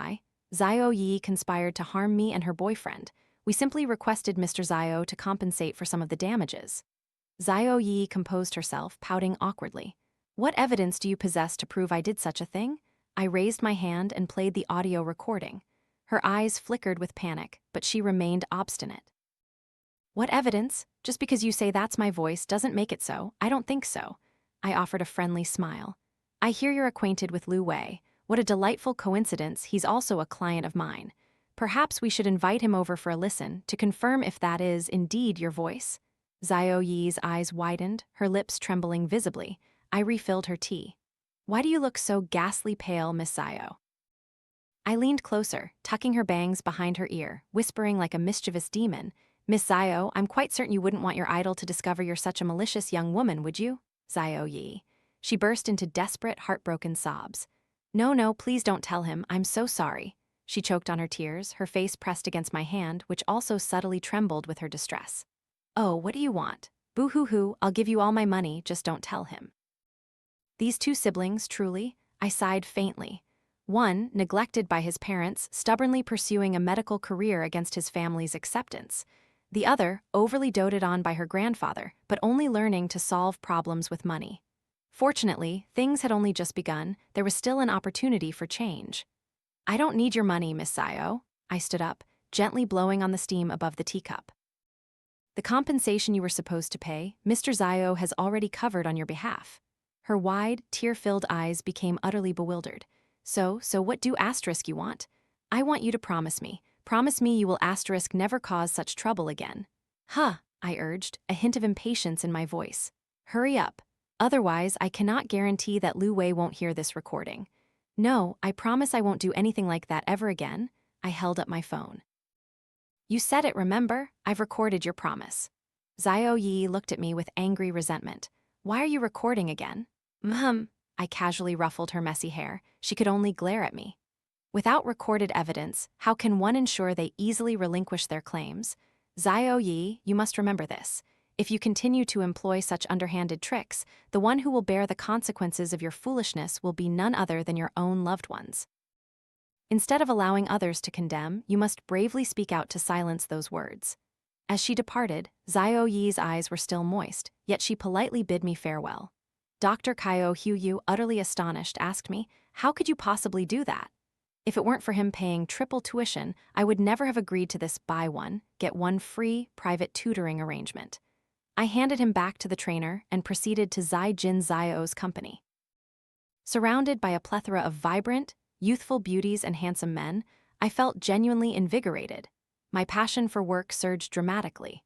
Zio Yi conspired to harm me and her boyfriend. We simply requested Mr. Zio to compensate for some of the damages. Zio Yi composed herself, pouting awkwardly. What evidence do you possess to prove I did such a thing? I raised my hand and played the audio recording. Her eyes flickered with panic, but she remained obstinate. What evidence? Just because you say that's my voice doesn't make it so. I don't think so. I offered a friendly smile. I hear you're acquainted with Lu Wei. What a delightful coincidence, he's also a client of mine. Perhaps we should invite him over for a listen to confirm if that is indeed your voice. Zio Yi's eyes widened, her lips trembling visibly. I refilled her tea. Why do you look so ghastly pale, Miss Zio? I leaned closer, tucking her bangs behind her ear, whispering like a mischievous demon. Miss Zio, I'm quite certain you wouldn't want your idol to discover you're such a malicious young woman, would you? Zio Yi. She burst into desperate, heartbroken sobs. No, please don't tell him, I'm so sorry. She choked on her tears, her face pressed against my hand, which also subtly trembled with her distress. Oh, what do you want? Boo-hoo-hoo, I'll give you all my money, just don't tell him. These two siblings, truly? I sighed faintly. One, neglected by his parents, stubbornly pursuing a medical career against his family's acceptance. The other, overly doted on by her grandfather, but only learning to solve problems with money. Fortunately, things had only just begun. There was still an opportunity for change. I don't need your money, Miss Zio. I stood up, gently blowing on the steam above the teacup. The compensation you were supposed to pay, Mr. Zio has already covered on your behalf. Her wide, tear-filled eyes became utterly bewildered. So what do asterisk you want? I want you to promise me you will asterisk never cause such trouble again. Huh, I urged, a hint of impatience in my voice. Hurry up. Otherwise, I cannot guarantee that Lu Wei won't hear this recording. No, I promise I won't do anything like that ever again. I held up my phone. You said it, remember? I've recorded your promise. Zio Yi looked at me with angry resentment. Why are you recording again? I casually ruffled her messy hair. She could only glare at me. Without recorded evidence, how can one ensure they easily relinquish their claims? Zio Yi, you must remember this. If you continue to employ such underhanded tricks, the one who will bear the consequences of your foolishness will be none other than your own loved ones. Instead of allowing others to condemn, you must bravely speak out to silence those words. As she departed, Xiao Yi's eyes were still moist, yet she politely bid me farewell. Dr. Kaio Yu, utterly astonished, asked me, "How could you possibly do that?" If it weren't for him paying triple tuition, I would never have agreed to this buy one, get one free private tutoring arrangement. I handed him back to the trainer and proceeded to Zai Jin Xiao's company. Surrounded by a plethora of vibrant, youthful beauties and handsome men, I felt genuinely invigorated. My passion for work surged dramatically.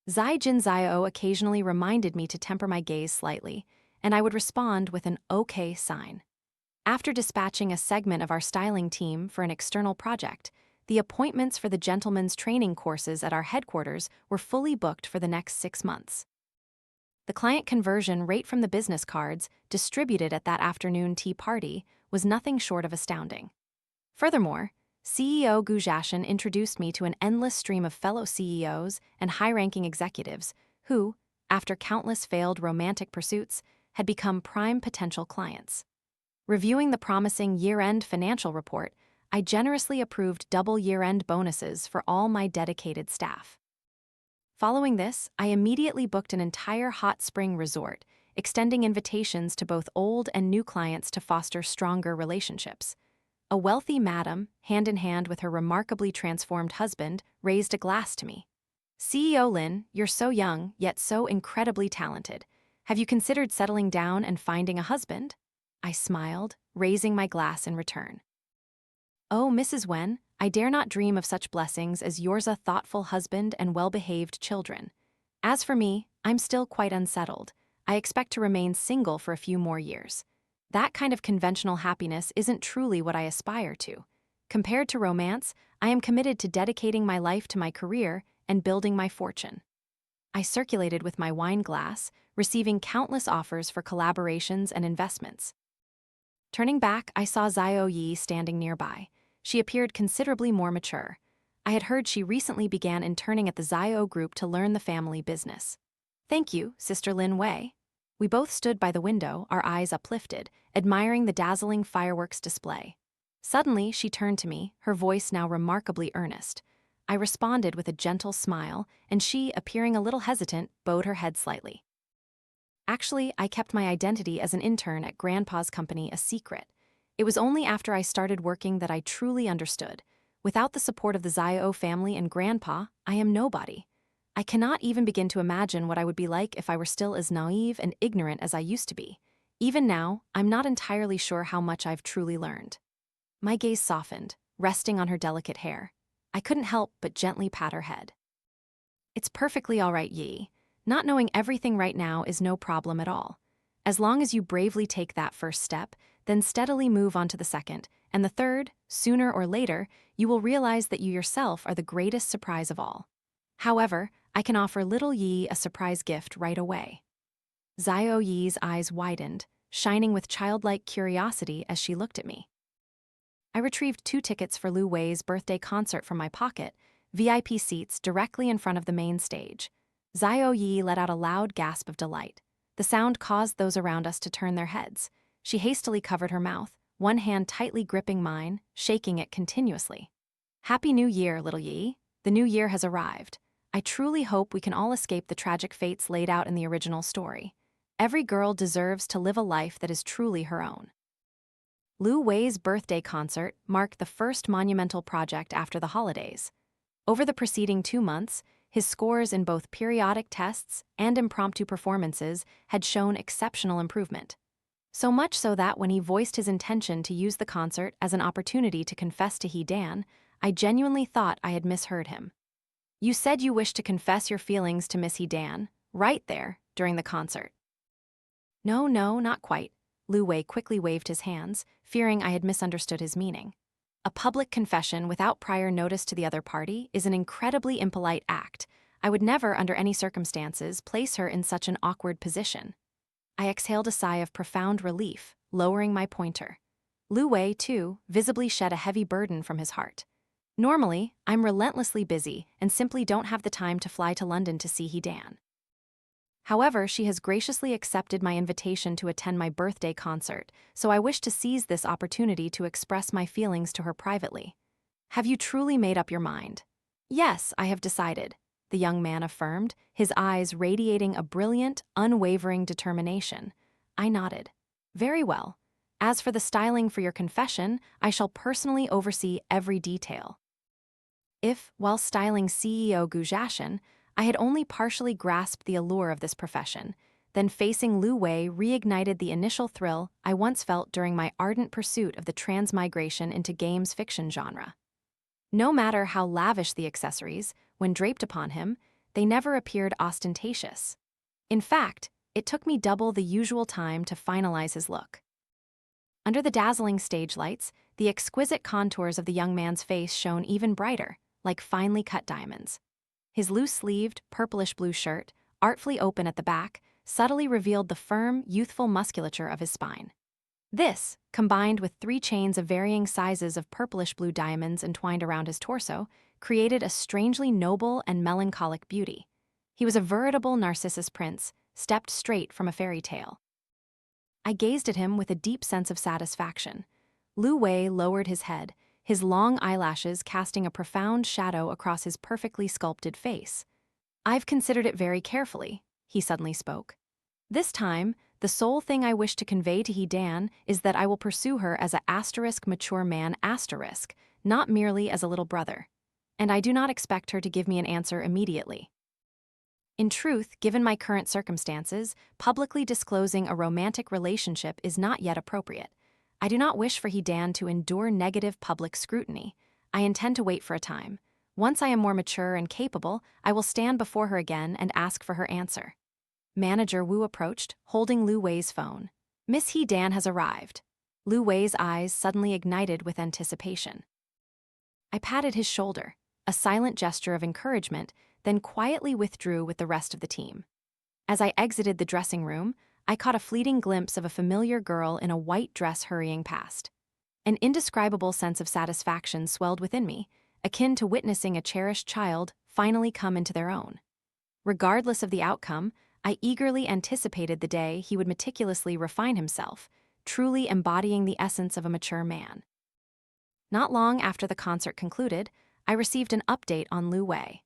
Zai Jin Xiao occasionally reminded me to temper my gaze slightly, and I would respond with an okay sign. After dispatching a segment of our styling team for an external project, the appointments for the gentlemen's training courses at our headquarters were fully booked for the next 6 months. The client conversion rate from the business cards distributed at that afternoon tea party was nothing short of astounding. Furthermore, CEO Gu Jiashan introduced me to an endless stream of fellow CEOs and high-ranking executives who, after countless failed romantic pursuits, had become prime potential clients. Reviewing the promising year-end financial report, I generously approved double year-end bonuses for all my dedicated staff. Following this, I immediately booked an entire hot spring resort, extending invitations to both old and new clients to foster stronger relationships. A wealthy madam, hand in hand with her remarkably transformed husband, raised a glass to me. "CEO Lin, you're so young, yet so incredibly talented. Have you considered settling down and finding a husband?" I smiled, raising my glass in return. "Oh, Mrs. Wen, I dare not dream of such blessings as yours, a thoughtful husband and well-behaved children. As for me, I'm still quite unsettled. I expect to remain single for a few more years. That kind of conventional happiness isn't truly what I aspire to. Compared to romance, I am committed to dedicating my life to my career and building my fortune." I circulated with my wine glass, receiving countless offers for collaborations and investments. Turning back, I saw Xiao Yi standing nearby. She appeared considerably more mature. I had heard she recently began interning at the Xiao group to learn the family business. "Thank you, Sister Lin Wei." We both stood by the window, our eyes uplifted, admiring the dazzling fireworks display. Suddenly, she turned to me, her voice now remarkably earnest. I responded with a gentle smile, and she, appearing a little hesitant, bowed her head slightly. Actually, I kept my identity as an intern at Grandpa's company a secret. It was only after I started working that I truly understood. Without the support of the Xiao family and Grandpa, I am nobody. I cannot even begin to imagine what I would be like if I were still as naive and ignorant as I used to be. Even now, I'm not entirely sure how much I've truly learned. My gaze softened, resting on her delicate hair. I couldn't help but gently pat her head. "It's perfectly all right, Yi. Not knowing everything right now is no problem at all. As long as you bravely take that first step, then steadily move on to the second, and the third, sooner or later, you will realize that you yourself are the greatest surprise of all. However, I can offer little Yi a surprise gift right away." Xiao Yi's eyes widened, shining with childlike curiosity as she looked at me. I retrieved 2 tickets for Lu Wei's birthday concert from my pocket, VIP seats directly in front of the main stage. Xiao Yi let out a loud gasp of delight. The sound caused those around us to turn their heads. She hastily covered her mouth, one hand tightly gripping mine, shaking it continuously. "Happy New Year, little Yi. The new year has arrived. I truly hope we can all escape the tragic fates laid out in the original story. Every girl deserves to live a life that is truly her own." Lu Wei's birthday concert marked the first monumental project after the holidays. Over the preceding 2 months, his scores in both periodic tests and impromptu performances had shown exceptional improvement. So much so that when he voiced his intention to use the concert as an opportunity to confess to He Dan, I genuinely thought I had misheard him. "You said you wished to confess your feelings to Miss He Dan, right there, during the concert." "No, not quite." Lu Wei quickly waved his hands, fearing I had misunderstood his meaning. "A public confession without prior notice to the other party is an incredibly impolite act. I would never, under any circumstances, place her in such an awkward position." I exhaled a sigh of profound relief, lowering my pointer. Lu Wei, too, visibly shed a heavy burden from his heart. "Normally, I'm relentlessly busy and simply don't have the time to fly to London to see He Dan. However, she has graciously accepted my invitation to attend my birthday concert, so I wish to seize this opportunity to express my feelings to her privately." "Have you truly made up your mind?" "Yes, I have decided. the young man affirmed, his eyes radiating a brilliant, unwavering determination. I nodded. Very well. As for the styling for your confession, I shall personally oversee every detail. If, while styling CEO Gujashin, I had only partially grasped the allure of this profession, then facing Lu Wei reignited the initial thrill I once felt during my ardent pursuit of the transmigration into games fiction genre. No matter how lavish the accessories, when draped upon him, they never appeared ostentatious. In fact, it took me double the usual time to finalize his look. Under the dazzling stage lights, the exquisite contours of the young man's face shone even brighter, like finely cut diamonds. His loose-sleeved, purplish-blue shirt, artfully open at the back, subtly revealed the firm, youthful musculature of his spine. This, combined with 3 chains of varying sizes of purplish-blue diamonds entwined around his torso, created a strangely noble and melancholic beauty. He was a veritable Narcissus prince, stepped straight from a fairy tale. I gazed at him with a deep sense of satisfaction. Lu Wei lowered his head, his long eyelashes casting a profound shadow across his perfectly sculpted face. I've considered it very carefully, he suddenly spoke. This time, the sole thing I wish to convey to He Dan is that I will pursue her as a mature man not merely as a little brother. And I do not expect her to give me an answer immediately. In truth, given my current circumstances, publicly disclosing a romantic relationship is not yet appropriate. I do not wish for He Dan to endure negative public scrutiny. I intend to wait for a time. Once I am more mature and capable, I will stand before her again and ask for her answer. Manager Wu approached, holding Lu Wei's phone. Miss He Dan has arrived. Lu Wei's eyes suddenly ignited with anticipation. I patted his shoulder, a silent gesture of encouragement, then quietly withdrew with the rest of the team. As I exited the dressing room, I caught a fleeting glimpse of a familiar girl in a white dress hurrying past. An indescribable sense of satisfaction swelled within me, akin to witnessing a cherished child finally come into their own. Regardless of the outcome, I eagerly anticipated the day he would meticulously refine himself, truly embodying the essence of a mature man. Not long after the concert concluded, I received an update on Lu Wei.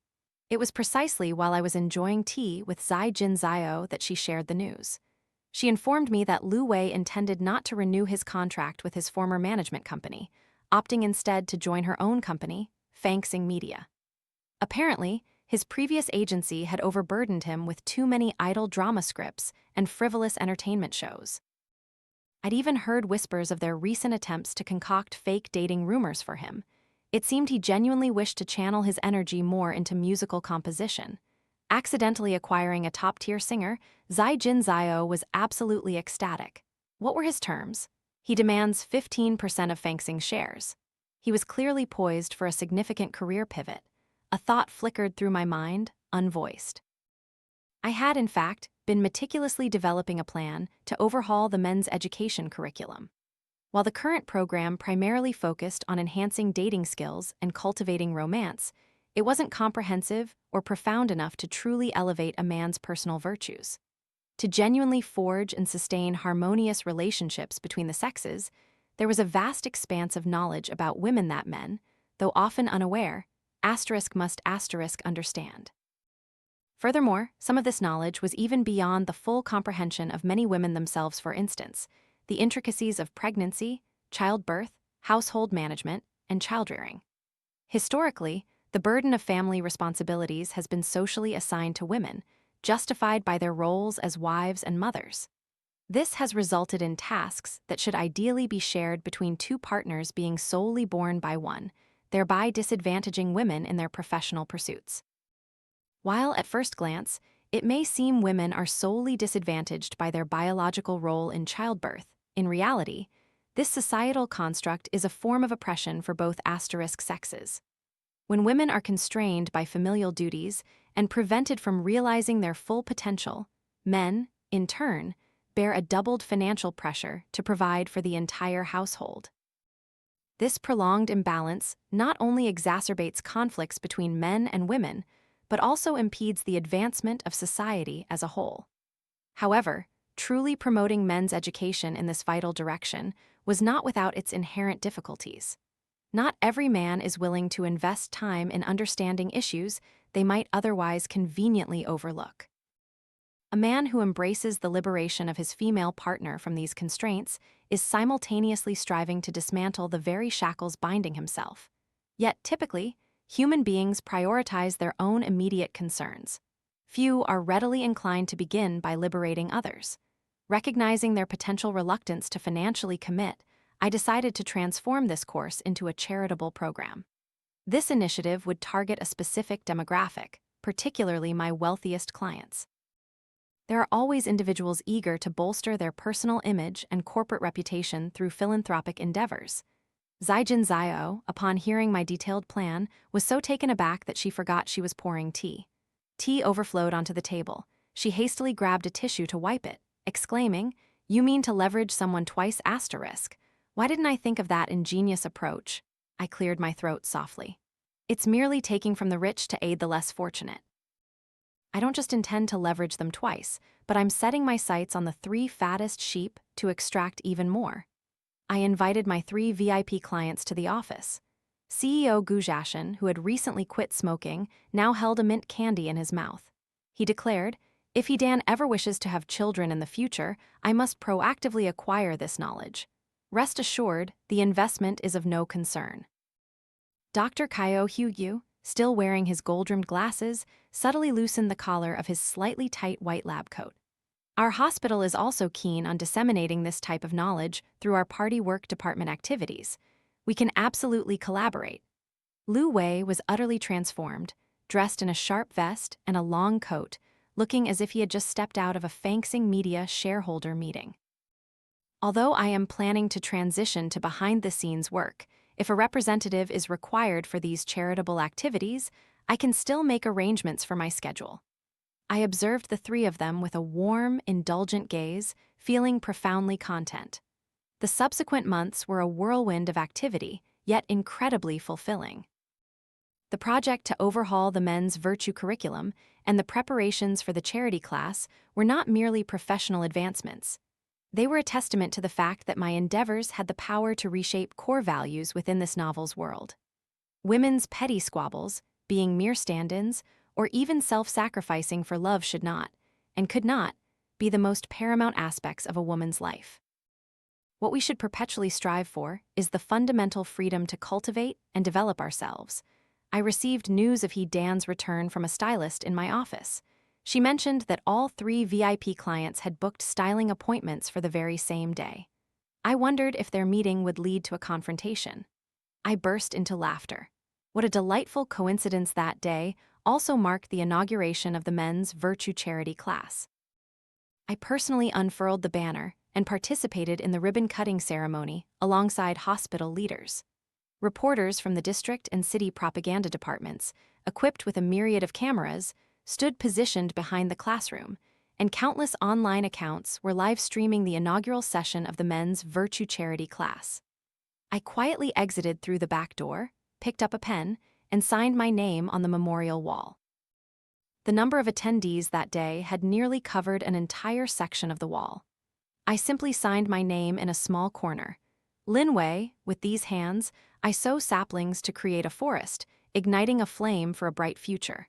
It was precisely while I was enjoying tea with Zai Jin Zio that she shared the news. She informed me that Lu Wei intended not to renew his contract with his former management company, opting instead to join her own company, Fangxing Media. Apparently, his previous agency had overburdened him with too many idle drama scripts and frivolous entertainment shows. I'd even heard whispers of their recent attempts to concoct fake dating rumors for him. It seemed he genuinely wished to channel his energy more into musical composition. Accidentally acquiring a top-tier singer, Zai Jin Zio was absolutely ecstatic. What were his terms? He demands 15% of Fangxing's shares. He was clearly poised for a significant career pivot. A thought flickered through my mind, unvoiced. I had, in fact, been meticulously developing a plan to overhaul the men's education curriculum. While the current program primarily focused on enhancing dating skills and cultivating romance, it wasn't comprehensive or profound enough to truly elevate a man's personal virtues. To genuinely forge and sustain harmonious relationships between the sexes, there was a vast expanse of knowledge about women that men, though often unaware, must understand. Furthermore, some of this knowledge was even beyond the full comprehension of many women themselves. For instance, the intricacies of pregnancy, childbirth, household management, and childrearing. Historically, the burden of family responsibilities has been socially assigned to women, justified by their roles as wives and mothers. This has resulted in tasks that should ideally be shared between 2 partners being solely borne by one, thereby disadvantaging women in their professional pursuits. While at first glance, it may seem women are solely disadvantaged by their biological role in childbirth, in reality, this societal construct is a form of oppression for both sexes. When women are constrained by familial duties and prevented from realizing their full potential, men, in turn, bear a doubled financial pressure to provide for the entire household. This prolonged imbalance not only exacerbates conflicts between men and women, but also impedes the advancement of society as a whole. However, truly promoting men's education in this vital direction was not without its inherent difficulties. Not every man is willing to invest time in understanding issues they might otherwise conveniently overlook. A man who embraces the liberation of his female partner from these constraints is simultaneously striving to dismantle the very shackles binding himself. Yet, typically, human beings prioritize their own immediate concerns. Few are readily inclined to begin by liberating others. Recognizing their potential reluctance to financially commit, I decided to transform this course into a charitable program. This initiative would target a specific demographic, particularly my wealthiest clients. There are always individuals eager to bolster their personal image and corporate reputation through philanthropic endeavors. Zijin Zio, upon hearing my detailed plan, was so taken aback that she forgot she was pouring tea. Tea overflowed onto the table. She hastily grabbed a tissue to wipe it, exclaiming, "You mean to leverage someone twice asterisk? Why didn't I think of that ingenious approach?" I cleared my throat softly. It's merely taking from the rich to aid the less fortunate. I don't just intend to leverage them twice, but I'm setting my sights on the 3 fattest sheep to extract even more. I invited my 3 VIP clients to the office. CEO Gujashan, who had recently quit smoking, now held a mint candy in his mouth. He declared, "If Dan ever wishes to have children in the future, I must proactively acquire this knowledge. Rest assured, the investment is of no concern." Dr. Kyo Hugyu, still wearing his gold-rimmed glasses, subtly loosened the collar of his slightly tight white lab coat. Our hospital is also keen on disseminating this type of knowledge through our party work department activities. We can absolutely collaborate. Lu Wei was utterly transformed, dressed in a sharp vest and a long coat, looking as if he had just stepped out of a Fanxing Media shareholder meeting. Although I am planning to transition to behind-the-scenes work, if a representative is required for these charitable activities, I can still make arrangements for my schedule. I observed the 3 of them with a warm, indulgent gaze, feeling profoundly content. The subsequent months were a whirlwind of activity, yet incredibly fulfilling. The project to overhaul the men's virtue curriculum and the preparations for the charity class were not merely professional advancements. They were a testament to the fact that my endeavors had the power to reshape core values within this novel's world. Women's petty squabbles, being mere stand-ins, or even self-sacrificing for love should not, and could not, be the most paramount aspects of a woman's life. What we should perpetually strive for is the fundamental freedom to cultivate and develop ourselves. I received news of Dan's return from a stylist in my office. She mentioned that all 3 VIP clients had booked styling appointments for the very same day. I wondered if their meeting would lead to a confrontation. I burst into laughter. What a delightful coincidence that day also marked the inauguration of the men's virtue charity class. I personally unfurled the banner and participated in the ribbon-cutting ceremony alongside hospital leaders. Reporters from the district and city propaganda departments, equipped with a myriad of cameras, stood positioned behind the classroom, and countless online accounts were live-streaming the inaugural session of the men's virtue charity class. I quietly exited through the back door, picked up a pen, and signed my name on the memorial wall. The number of attendees that day had nearly covered an entire section of the wall. I simply signed my name in a small corner. Lin Wei, with these hands, I sow saplings to create a forest, igniting a flame for a bright future.